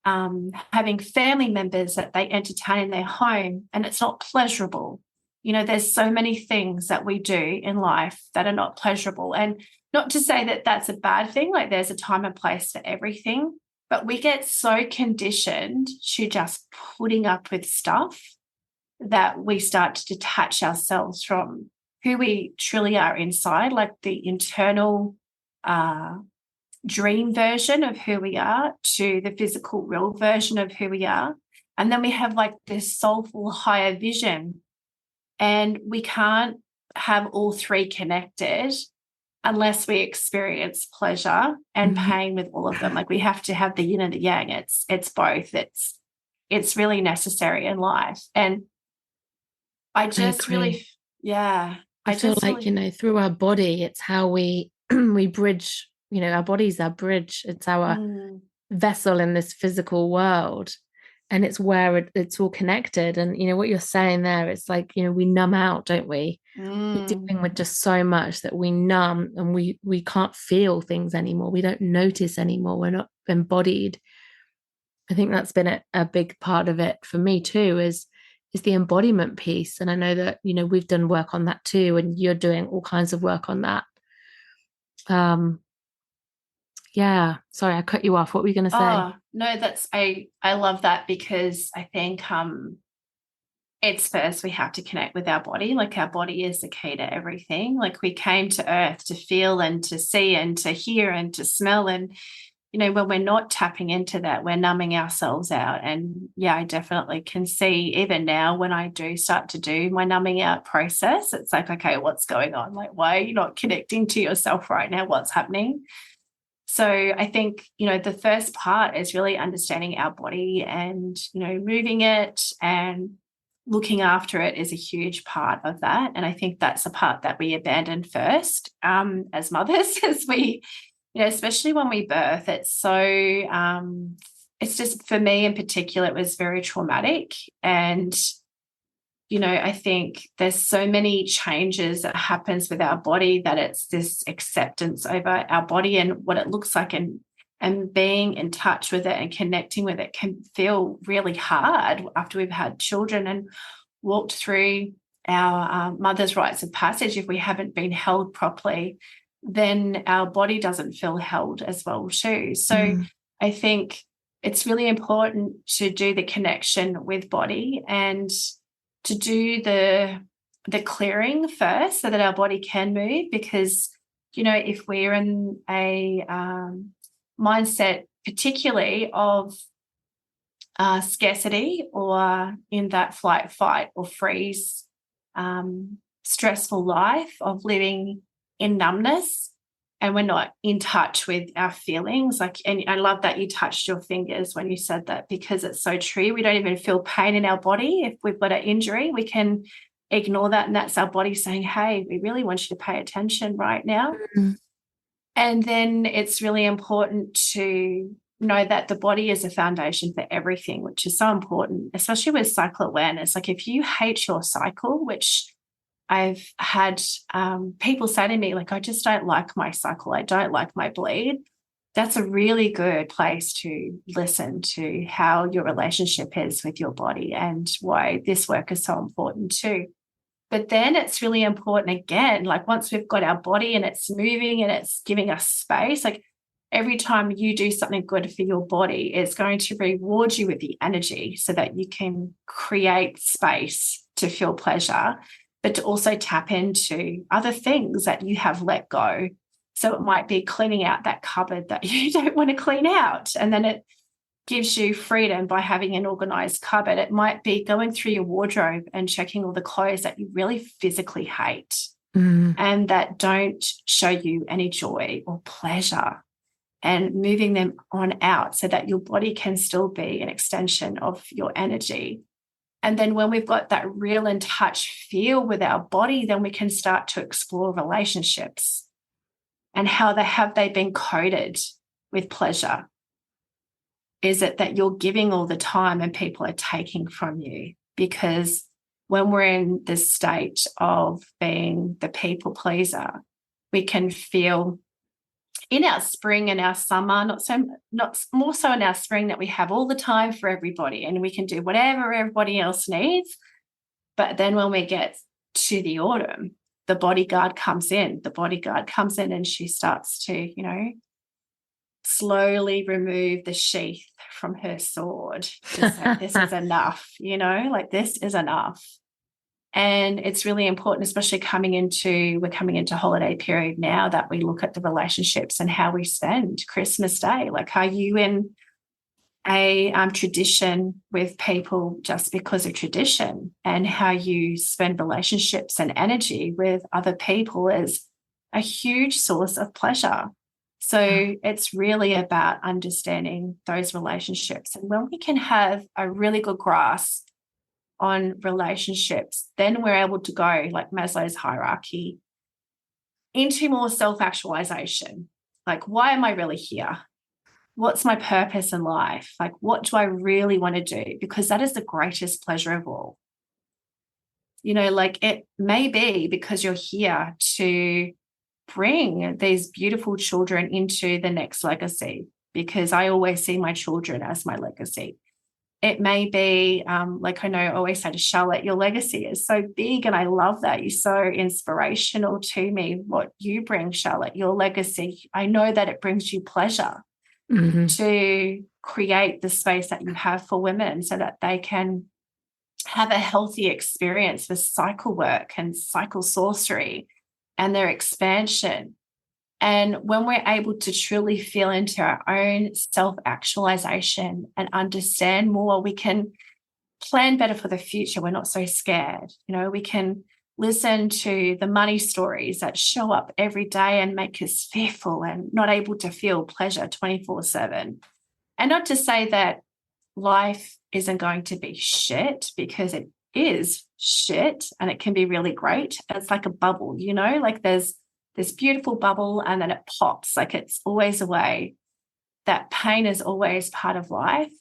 having family members that they entertain in their home and it's not pleasurable. There's so many things that we do in life that are not pleasurable. And not to say that that's a bad thing, like there's a time and place for everything, but we get so conditioned to just putting up with stuff that we start to detach ourselves from who we truly are inside, like the internal dream version of who we are to the physical real version of who we are. And then we have like this soulful higher vision, and we can't have all three connected unless we experience pleasure and Mm-hmm. pain with all of them. Like, we have to have the yin and the yang. It's both. It's really necessary in life. And I I just agree. really, yeah, I I feel just like, really, through our body, it's how we we bridge, our body's our bridge. It's our mm, vessel in this physical world, and it's where it's all connected. And what you're saying there, it's like, we numb out, don't we? We're dealing with just so much that we numb, and we can't feel things anymore. We don't notice anymore. We're not embodied. I think that's been a big part of it for me too, is the embodiment piece. And I know that, we've done work on that too, and you're doing all kinds of work on that. Yeah, sorry, I cut you off. What were you going to say? Oh, no, I love that, because I think it's first we have to connect with our body. Like, our body is the key to everything. Like, we came to earth to feel and to see and to hear and to smell. And, when we're not tapping into that, we're numbing ourselves out. And yeah, I definitely can see, even now when I do start to do my numbing out process, it's like, okay, what's going on? Like, why are you not connecting to yourself right now? What's happening? So I think, the first part is really understanding our body and, moving it and looking after it is a huge part of that. And I think that's the part that we abandon first as mothers, as we, especially when we birth. It's so, it's just, for me in particular, it was very traumatic. And I think there's so many changes that happens with our body, that it's this acceptance over our body and what it looks like, and being in touch with it and connecting with it can feel really hard after we've had children and walked through our mother's rites of passage. If we haven't been held properly, then our body doesn't feel held as well too. So I think it's really important to do the connection with body and to do the clearing first, so that our body can move. Because, if we're in a mindset, particularly of scarcity, or in that flight, fight, or freeze, stressful life of living in numbness, and we're not in touch with our feelings. Like, and I love that you touched your fingers when you said that, because it's so true. We don't even feel pain in our body. If we've got an injury, we can ignore that, and that's our body saying, hey, we really want you to pay attention right now. And then it's really important to know that the body is a foundation for everything, which is so important, especially with cycle awareness. Like, if you hate your cycle, which I've had people say to me, like, I just don't like my cycle, I don't like my bleed. That's a really good place to listen to how your relationship is with your body, and why this work is so important too. But then it's really important, again, like, once we've got our body and it's moving and it's giving us space, like, every time you do something good for your body, it's going to reward you with the energy, so that you can create space to feel pleasure, but to also tap into other things that you have let go. So it might be cleaning out that cupboard that you don't want to clean out, and then it gives you freedom by having an organized cupboard. It might be going through your wardrobe and checking all the clothes that you really physically hate and that don't show you any joy or pleasure, and moving them on out, so that your body can still be an extension of your energy. And then when we've got that real in touch feel with our body, then we can start to explore relationships and how they been coded with pleasure. Is it that you're giving all the time and people are taking from you? Because when we're in this state of being the people pleaser, we can feel in our spring and our summer, not more so in our spring, that we have all the time for everybody and we can do whatever everybody else needs. But then when we get to the autumn, the bodyguard comes in. The bodyguard comes in and she starts to, slowly remove the sheath from her sword to say, this is enough, like, this is enough. And it's really important, especially we're coming into holiday period now, that we look at the relationships and how we spend Christmas Day. Like, are you in a tradition with people just because of tradition? And how you spend relationships and energy with other people is a huge source of pleasure. So it's really about understanding those relationships. And when we can have a really good grasp on relationships, then we're able to go, like Maslow's hierarchy, into more self-actualization. Like, why am I really here? what's my purpose in life? Like, what do I really want to do? Because that is the greatest pleasure of all. Like it may be because you're here to bring these beautiful children into the next legacy, because I always see my children as my legacy. It may be, like I know I always say to Charlotte, your legacy is so big, and I love that. You're so inspirational to me, what you bring, Charlotte, your legacy. I know that it brings you pleasure to create the space that you have for women so that they can have a healthy experience with cycle work and cycle sorcery and their expansion. And when we're able to truly feel into our own self-actualization and understand more, we can plan better for the future. We're not so scared. We can listen to the money stories that show up every day and make us fearful and not able to feel pleasure 24/7. And not to say that life isn't going to be shit, because it is shit and it can be really great. It's like a bubble, like there's this beautiful bubble and then it pops. Like it's always a way. That pain is always part of life.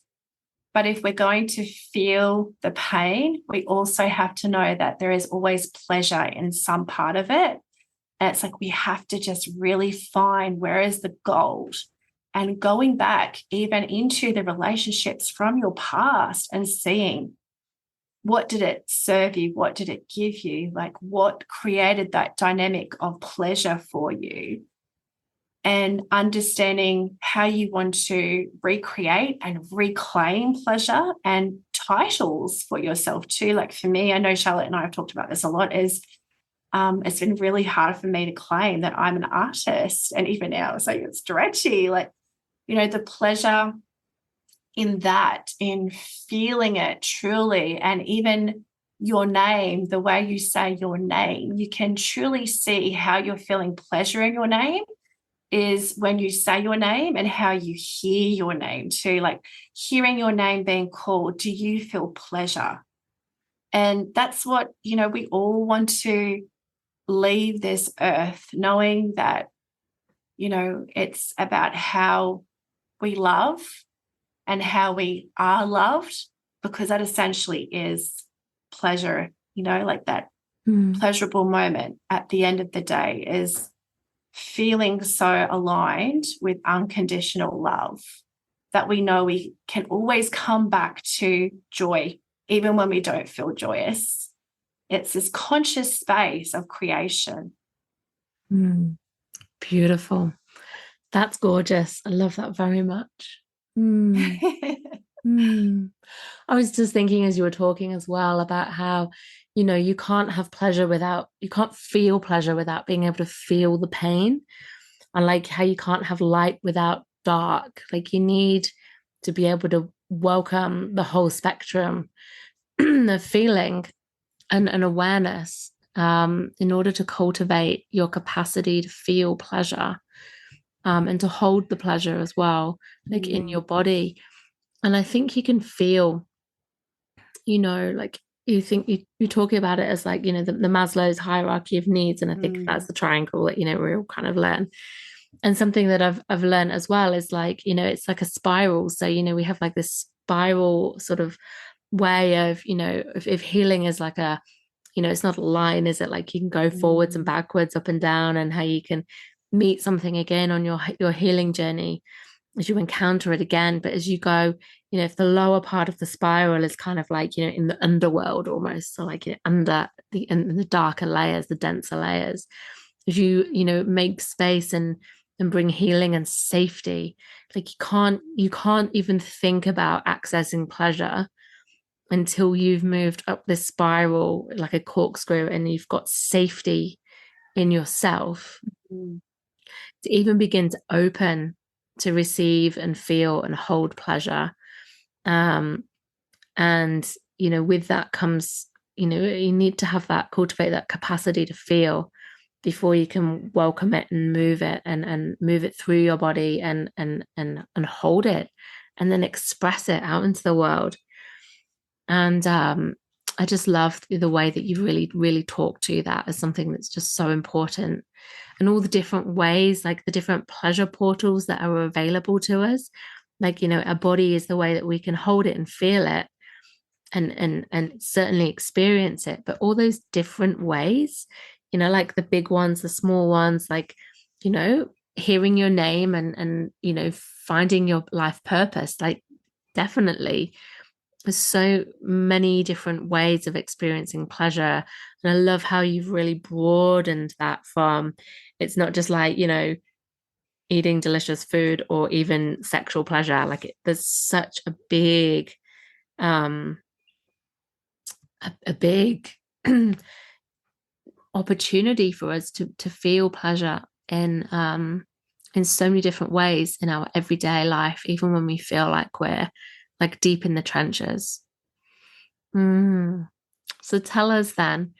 But if we're going to feel the pain, we also have to know that there is always pleasure in some part of it. And it's like we have to just really find where is the gold, and going back even into the relationships from your past and seeing what did it serve you, what did it give you, like what created that dynamic of pleasure for you, and understanding how you want to recreate and reclaim pleasure, and titles for yourself too. Like for me, I know Charlotte and I have talked about this a lot, is it's been really hard for me to claim that I'm an artist. And even now it's like it's stretchy, like, the pleasure in that, in feeling it truly. And even your name, the way you say your name, you can truly see how you're feeling pleasure in your name is when you say your name, and how you hear your name too. Like hearing your name being called, do you feel pleasure? And that's what, we all want to leave this earth knowing that, it's about how we love and how we are loved, because that essentially is pleasure, like that pleasurable moment at the end of the day is feeling so aligned with unconditional love that we know we can always come back to joy, even when we don't feel joyous. It's this conscious space of creation. Beautiful. That's gorgeous. I love that very much. I was just thinking as you were talking as well about how, you can't have pleasure you can't feel pleasure without being able to feel the pain. And like how you can't have light without dark. Like you need to be able to welcome the whole spectrum of feeling and awareness in order to cultivate your capacity to feel pleasure and to hold the pleasure as well, like in your body. And I think you can feel, like you think you're talking about it as like, the Maslow's hierarchy of needs. And I think that's the triangle that, we all kind of learn. And something that I've learned as well is like, it's like a spiral. So, we have like this spiral sort of way of, if healing is like a, it's not a line, is it? Like you can go forwards and backwards, up and down, and how you can meet something again on your healing journey as you encounter it again. But as you go, if the lower part of the spiral is kind of like, in the underworld almost, so like under in the darker layers, the denser layers, as you, make space and bring healing and safety, like you can't even think about accessing pleasure until you've moved up this spiral like a corkscrew, and you've got safety in yourself to even begin to open to receive and feel and hold pleasure. And with that comes, you need to have that, cultivate that capacity to feel before you can welcome it and move it and move it through your body and hold it and then express it out into the world. And I just love the way that you really, really talk to that as something that's just so important. And all the different ways, like the different pleasure portals that are available to us. Like, our body is the way that we can hold it and feel it and certainly experience it. But all those different ways, like the big ones, the small ones, like, hearing your name and finding your life purpose, like definitely there's so many different ways of experiencing pleasure. And I love how you've really broadened that from it's not just like, eating delicious food or even sexual pleasure. Like there's such a big, um, a big opportunity for us to feel pleasure in so many different ways in our everyday life, even when we feel like we're like deep in the trenches. Mm. So tell us then,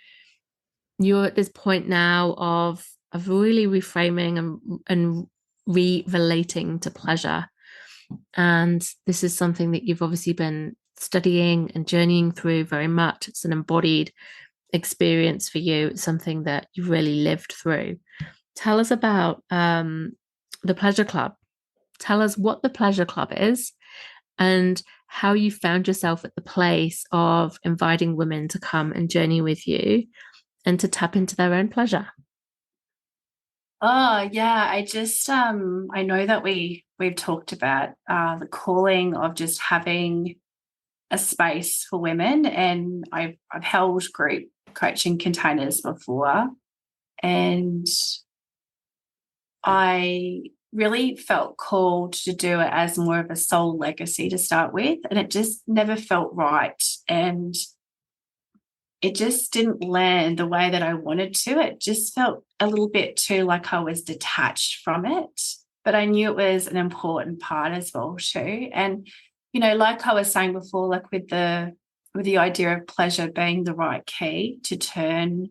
you're at this point now of really reframing and re-relating to pleasure. And this is something that you've obviously been studying and journeying through very much. It's an embodied experience for you. It's something that you really lived through. Tell us about the Pleasure Club. Tell us what the Pleasure Club is and how you found yourself at the place of inviting women to come and journey with you and to tap into their own pleasure. Oh yeah, I know that we've talked about the calling of just having a space for women, and I've held group coaching containers before, and I really felt called to do it as more of a soul legacy to start with, and it just never felt right, and it just didn't land the way that I wanted to. It just felt a little bit too like I was detached from it. But I knew it was an important part as well too. And, like I was saying before, like with the idea of pleasure being the right key to turn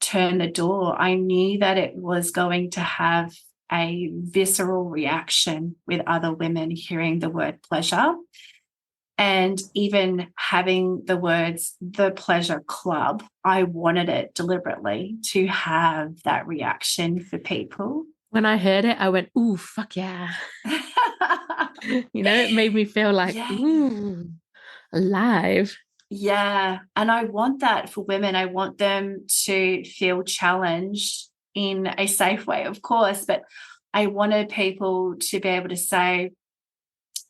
the door, I knew that it was going to have a visceral reaction with other women hearing the word pleasure. And even having the words the pleasure club, I wanted it deliberately to have that reaction for people. When I heard it, I went, ooh, fuck yeah. It made me feel like, Yeah. ooh, alive. Yeah. And I want that for women. I want them to feel challenged in a safe way, of course, but I wanted people to be able to say,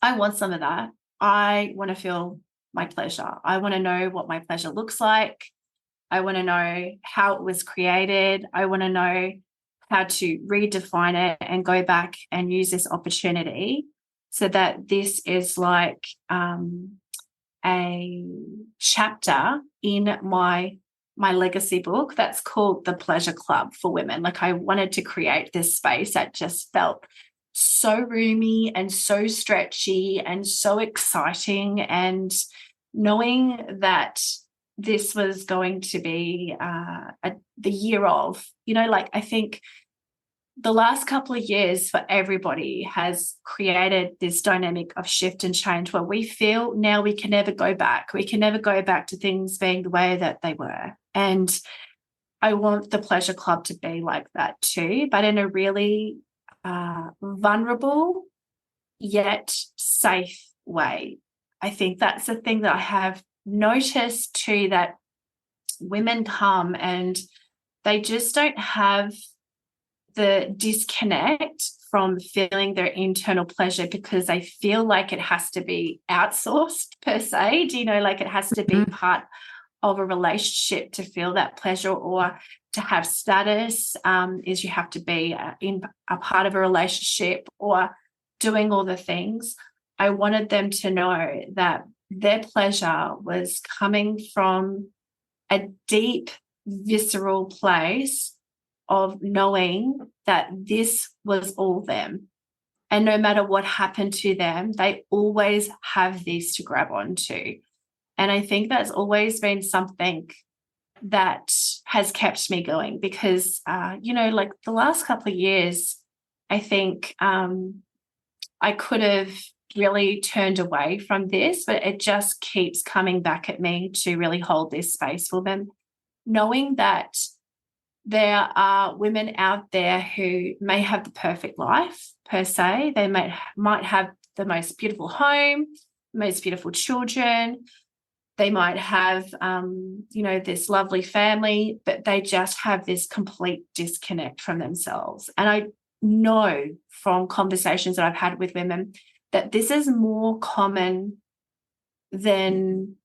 I want some of that. I want to feel my pleasure. I want to know what my pleasure looks like. I want to know how it was created. I want to know how to redefine it and go back and use this opportunity so that this is like a chapter in my legacy book that's called the Pleasure Club for Women. Like I wanted to create this space that just felt so roomy and so stretchy and so exciting, and knowing that this was going to be the year of, like I think the last couple of years for everybody has created this dynamic of shift and change where we feel now we can never go back. We can never go back to things being the way that they were. And I want the Pleasure Club to be like that too, but in a really vulnerable yet safe way. I think that's the thing that I have noticed too, that women come and they just don't have the disconnect from feeling their internal pleasure because they feel like it has to be outsourced per se, like it has to be part of a relationship to feel that pleasure, or to have status is you have to be in a part of a relationship or doing all the things. I wanted them to know that their pleasure was coming from a deep, visceral place of knowing that this was all them. And no matter what happened to them, they always have this to grab onto. And I think that's always been something that has kept me going because, like the last couple of years, I think I could have really turned away from this, but it just keeps coming back at me to really hold this space for them, knowing that there are women out there who may have the perfect life per se. They might have the most beautiful home, most beautiful children. They might have, this lovely family, but they just have this complete disconnect from themselves. And I know from conversations that I've had with women that this is more common than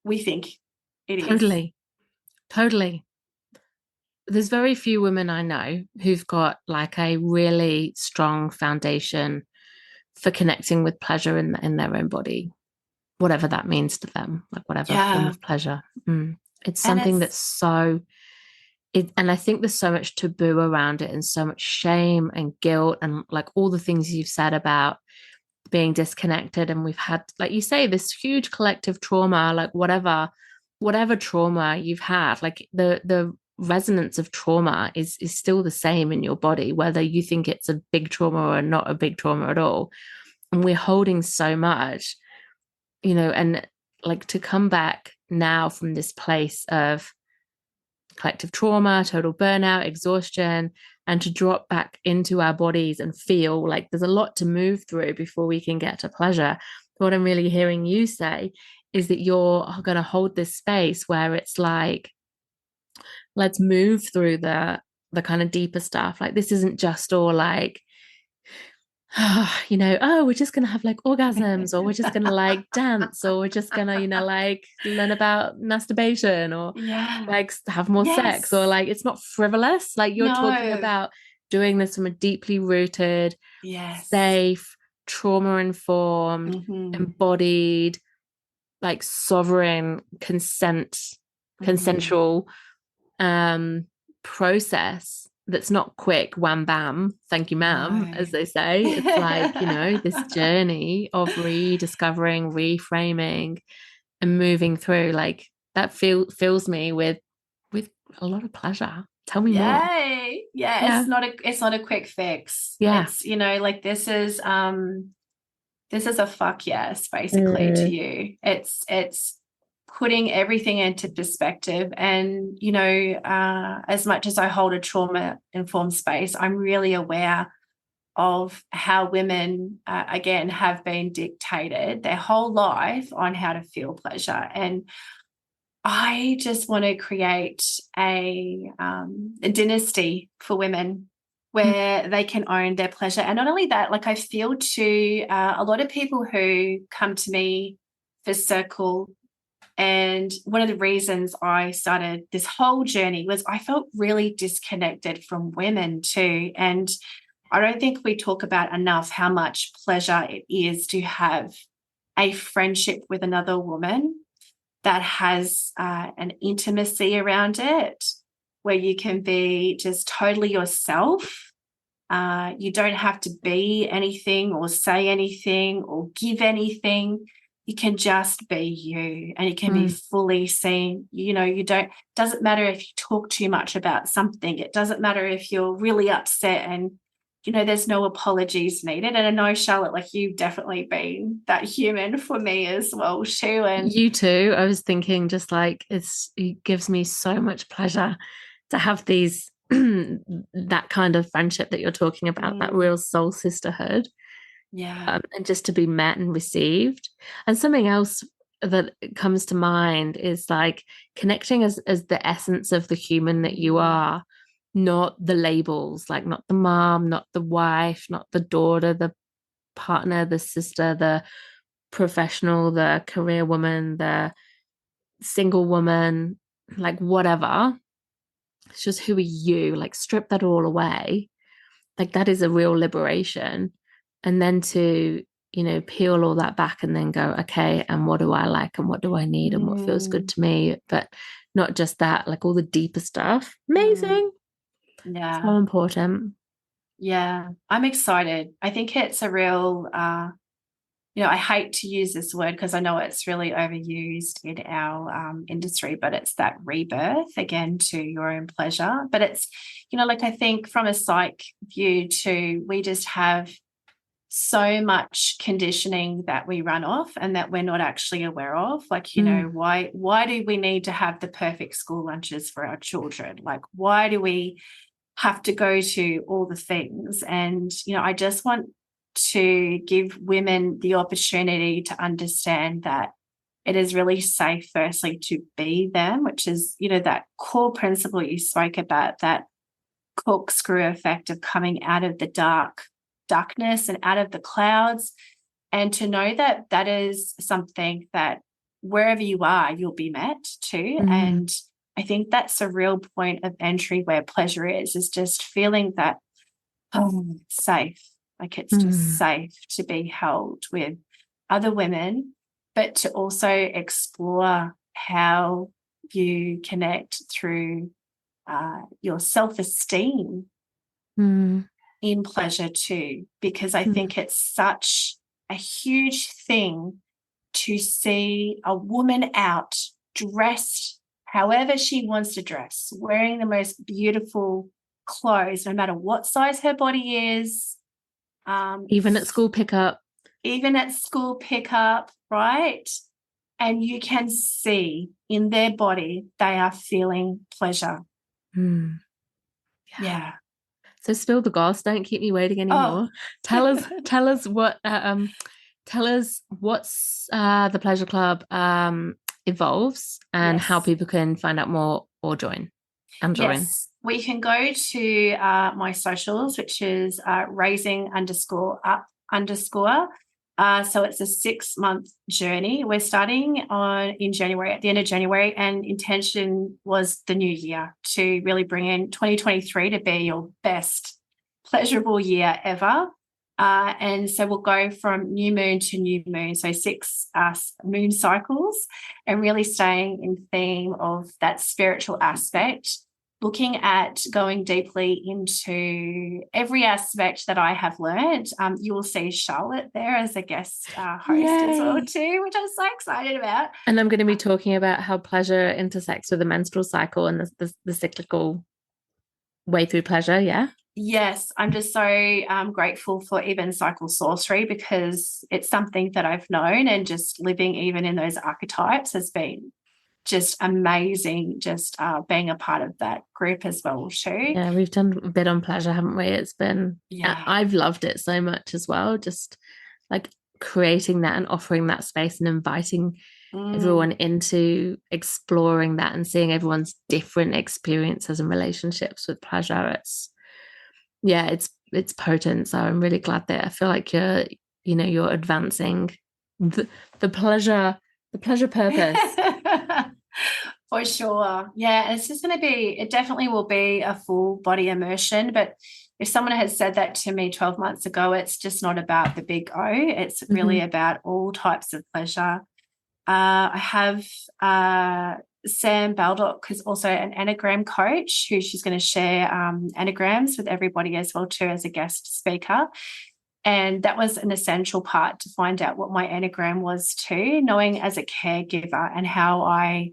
we think it is. Totally. There's very few women I know who've got like a really strong foundation for connecting with pleasure in their own body, whatever that means to them, like whatever form of pleasure. It's something that's so, and I think there's so much taboo around it and so much shame and guilt and like all the things you've said about being disconnected. And we've had, like you say, this huge collective trauma, like whatever trauma you've had, like the resonance of trauma is still the same in your body, whether you think it's a big trauma or not a big trauma at all. And we're holding so much, and like to come back now from this place of collective trauma, total burnout, exhaustion, and to drop back into our bodies and feel like there's a lot to move through before we can get to pleasure. What I'm really hearing you say is that you're going to hold this space where it's like, let's move through the kind of deeper stuff. Like this isn't just all like, we're just going to have like orgasms, or we're just going to like dance, or we're just going to, like learn about masturbation, or like have more sex, or like it's not frivolous. Like you're talking about doing this from a deeply rooted, safe, trauma-informed, embodied, like sovereign, consensual process that's not quick, wham bam, thank you ma'am, as they say. It's like, this journey of rediscovering, reframing, and moving through, like that fills me with a lot of pleasure. Tell me more. Yeah, it's not a quick fix. It's like this is a fuck yes, basically, to you. It's putting everything into perspective. And, as much as I hold a trauma-informed space, I'm really aware of how women, again, have been dictated their whole life on how to feel pleasure. And I just want to create a dynasty for women where they can own their pleasure. And not only that, like I feel too, a lot of people who come to me for circle, and one of the reasons I started this whole journey was I felt really disconnected from women too. And I don't think we talk about enough how much pleasure it is to have a friendship with another woman that has an intimacy around it, where you can be just totally yourself. You don't have to be anything or say anything or give anything. You can just be you, and you can be fully seen. Doesn't matter if you talk too much about something. It doesn't matter if you're really upset, and there's no apologies needed. And I know, Charlotte, like you've definitely been that human for me as well too. And you too. I was thinking just like it gives me so much pleasure to have these that kind of friendship that you're talking about, that real soul sisterhood. And just to be met and received. And something else that comes to mind is like connecting as the essence of the human that you are, not the labels, like not the mom, not the wife, not the daughter, the partner, the sister, the professional, the career woman, the single woman, like whatever. It's just, who are you? Like strip that all away. Like that is a real liberation. And then to, peel all that back and then go, okay, and what do I like and what do I need and what feels good to me? But not just that, like all the deeper stuff. Amazing. Yeah. So important. Yeah. I'm excited. I think it's a real, I hate to use this word because I know it's really overused in our industry, but it's that rebirth again to your own pleasure. But it's, like I think from a psych view too, we just have so much conditioning that we run off and that we're not actually aware of. Like, you know, why do we need to have the perfect school lunches for our children? Like, why do we have to go to all the things? And, you know, I just want to give women the opportunity to understand that it is really safe, firstly, to be them, which is, you know, that core principle you spoke about, that corkscrew effect of coming out of the darkness and out of the clouds, and to know that that is something that wherever you are, you'll be met too. And I think that's a real point of entry where pleasure is just feeling that, oh, safe, like it's just safe to be held with other women, but to also explore how you connect through your self-esteem in pleasure too, because I think it's such a huge thing to see a woman out dressed however she wants to dress, wearing the most beautiful clothes, no matter what size her body is. Even at school pickup. Right? And you can see in their body they are feeling pleasure. Yeah. So spill the goss. Don't keep me waiting anymore. Tell us what's the Pleasure Club evolves and how people can find out more or join. Yes, we can go to my socials, which is raising_up_. So it's a 6-month journey. We're starting in January, at the end of January, and intention was the new year to really bring in 2023 to be your best pleasurable year ever. And so we'll go from new moon to new moon, so 6 moon cycles, and really staying in theme of that spiritual aspect, looking at going deeply into every aspect that I have learned. You will see Charlotte there as a guest host as well too, which I'm so excited about. And I'm going to be talking about how pleasure intersects with the menstrual cycle and the cyclical way through pleasure, yeah? Yes, I'm just so grateful for even cycle sorcery, because it's something that I've known, and just living even in those archetypes has been just amazing, just being a part of that group as well too. Yeah, we've done a bit on pleasure, haven't we? It's been, I've loved it so much as well, just like creating that and offering that space and inviting everyone into exploring that and seeing everyone's different experiences and relationships with pleasure. It's potent. So I'm really glad that I feel like you're advancing the pleasure purpose. For sure. Yeah, it's just going to be, it definitely will be a full body immersion. But if someone had said that to me 12 months ago, it's just not about the big O. It's really about all types of pleasure. I have Sam Baldock, who's also an Enneagram coach, who she's going to share Enneagrams with everybody as well too, as a guest speaker. And that was an essential part to find out what my Enneagram was too, knowing as a caregiver and how I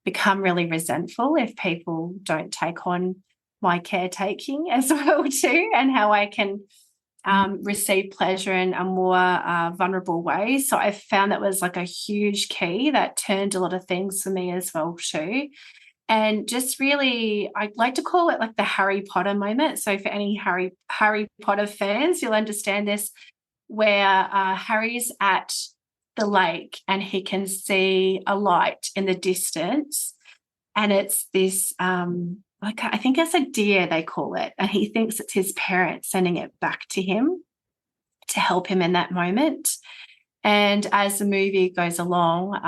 become really resentful if people don't take on my caretaking as well too, and how I can receive pleasure in a more vulnerable way. So I found that was like a huge key that turned a lot of things for me as well too. And just really, I like to call it like the Harry Potter moment. So for any Harry Potter fans, you'll understand this, where Harry's at the lake and he can see a light in the distance, and it's this like, I think it's a deer, they call it, and he thinks it's his parents sending it back to him to help him in that moment. And as the movie goes along,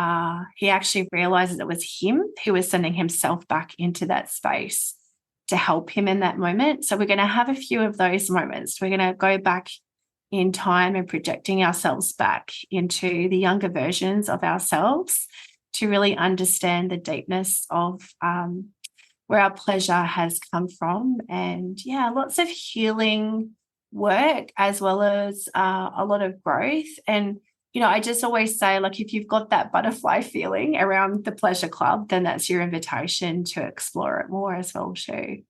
he actually realizes it was him who was sending himself back into that space to help him in that moment. So we're going to have a few of those moments. We're going to go back in time and projecting ourselves back into the younger versions of ourselves to really understand the deepness of where our pleasure has come from. And yeah, lots of healing work as well as a lot of growth. And I just always say, like, if you've got that butterfly feeling around the Pleasure Club, then that's your invitation to explore it more as well too.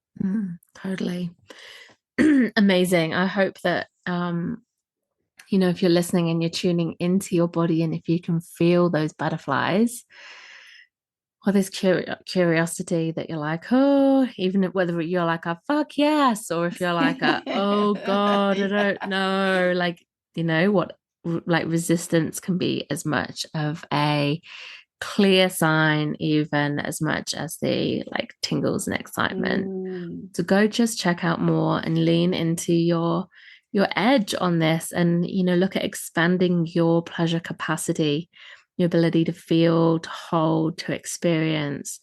Totally. Amazing. I hope that if you're listening and you're tuning into your body, and if you can feel those butterflies, or this curiosity that you're like, oh, even whether you're like a fuck yes, or if you're like a, oh God, I don't know, like, what like resistance can be as much of a clear sign, even as much as the like tingles and excitement. So go just check out more and lean into your edge on this, and look at expanding your pleasure capacity, your ability to feel, to hold, to experience,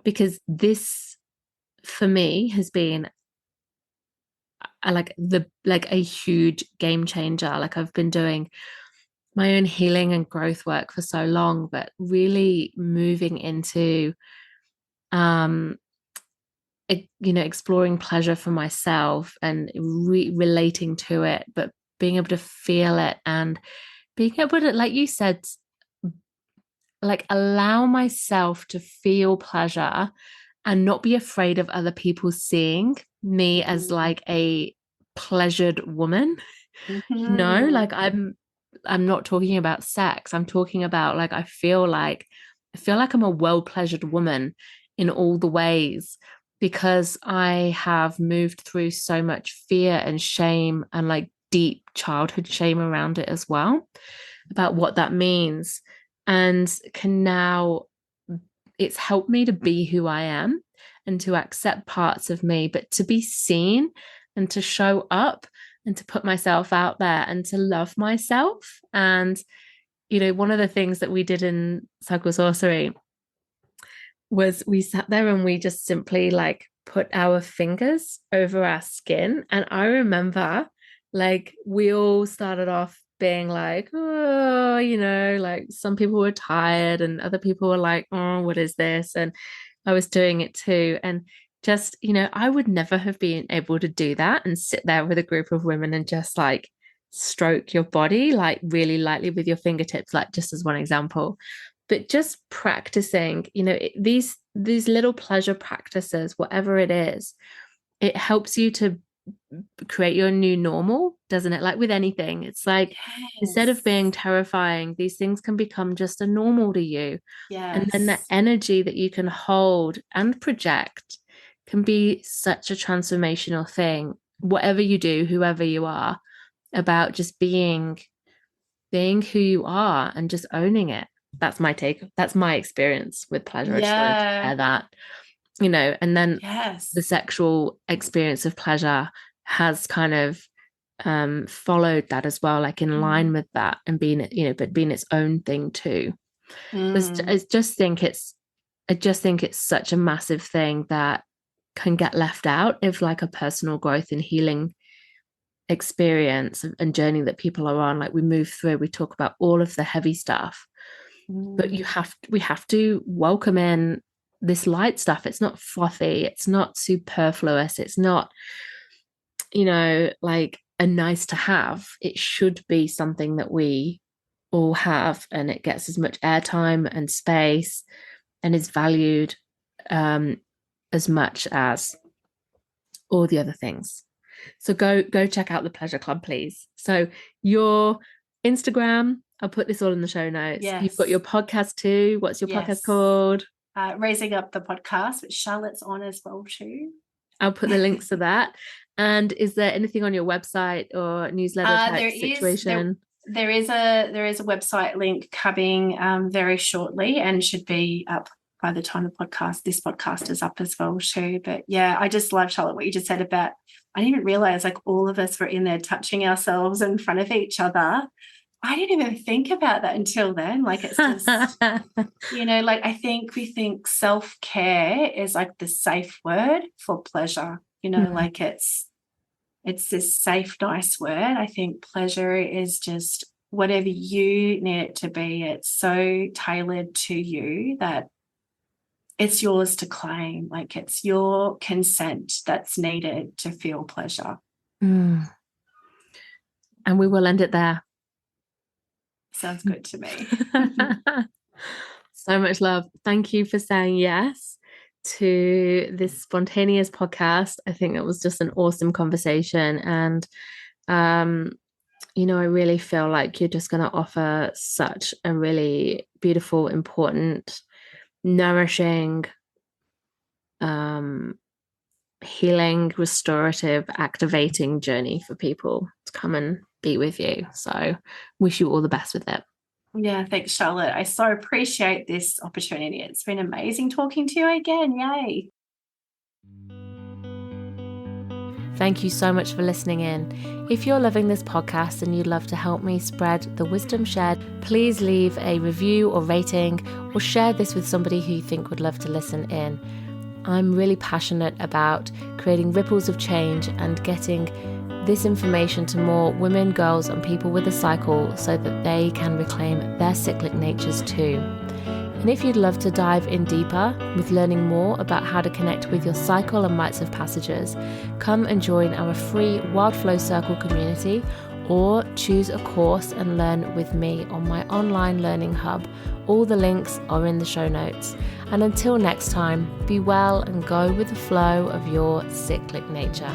because this for me has been like a huge game changer. Like, I've been doing my own healing and growth work for so long, but really moving into um exploring pleasure for myself and relating to it, but being able to feel it and being able to, like you said, like allow myself to feel pleasure and not be afraid of other people seeing me as like a pleasured woman. Like I'm not talking about sex. I'm talking about like I feel like I'm a well-pleasured woman in all the ways, because I have moved through so much fear and shame and like deep childhood shame around it as well, about what that means. And can now, it's helped me to be who I am and to accept parts of me, but to be seen and to show up and to put myself out there and to love myself. And, one of the things that we did in Cycle Sorcery was we sat there and we just simply like put our fingers over our skin. And I remember like we all started off being like, oh, like some people were tired and other people were like, oh, what is this? And I was doing it too. And just, I would never have been able to do that and sit there with a group of women and just like stroke your body like really lightly with your fingertips, like just as one example. But just practicing, these little pleasure practices, whatever it is, it helps you to create your new normal, doesn't it? Like with anything, it's like instead of being terrifying, these things can become just a normal to you. And then the energy that you can hold and project can be such a transformational thing, whatever you do, whoever you are, about just being who you are and just owning it. That's my take. That's my experience with pleasure. I just wanted to share that, and then the sexual experience of pleasure has kind of followed that as well, like in line with that, and being, but being its own thing too. I just think it's such a massive thing that can get left out of like a personal growth and healing experience and journey that people are on. Like we move through, we talk about all of the heavy stuff, but we have to welcome in this light stuff. It's not fluffy, it's not superfluous, it's not like a nice to have. It should be something that we all have, and it gets as much airtime and space and is valued as much as all the other things. So go check out the Pleasure Club, please. So your Instagram, I'll put this all in the show notes. You've got your podcast too. What's your podcast called? Raising Up the Podcast, which Charlotte's on as well too. I'll put the links to that. And is there anything on your website or newsletter type situation? There is a website link coming very shortly, and should be up by the time this podcast is up as well too. But yeah, I just love, Charlotte, what you just said about, I didn't even realize like all of us were in there touching ourselves in front of each other. I didn't even think about that until then. Like it's just, like I think we think self-care is like the safe word for pleasure, like it's this safe, nice word. I think pleasure is just whatever you need it to be. It's so tailored to you that it's yours to claim. Like it's your consent that's needed to feel pleasure. And we will end it there. Sounds good to me. So much love. Thank you for saying yes to this spontaneous podcast. I think it was just an awesome conversation, and I really feel like you're just going to offer such a really beautiful, important, nourishing, healing, restorative, activating journey for people to come and be with you. So wish you all the best with it. Yeah, thanks, Charlotte. I so appreciate this opportunity. It's been amazing talking to you again. Yay. Thank you so much for listening in. If you're loving this podcast and you'd love to help me spread the wisdom shared, please leave a review or rating, or share this with somebody who you think would love to listen in. I'm really passionate about creating ripples of change and getting this information to more women, girls, and people with a cycle so that they can reclaim their cyclic natures too. And if you'd love to dive in deeper with learning more about how to connect with your cycle and rites of passages, come and join our free Wild Flow Circle community, or choose a course and learn with me on my online learning hub. All the links are in the show notes. And until next time, be well and go with the flow of your cyclic nature.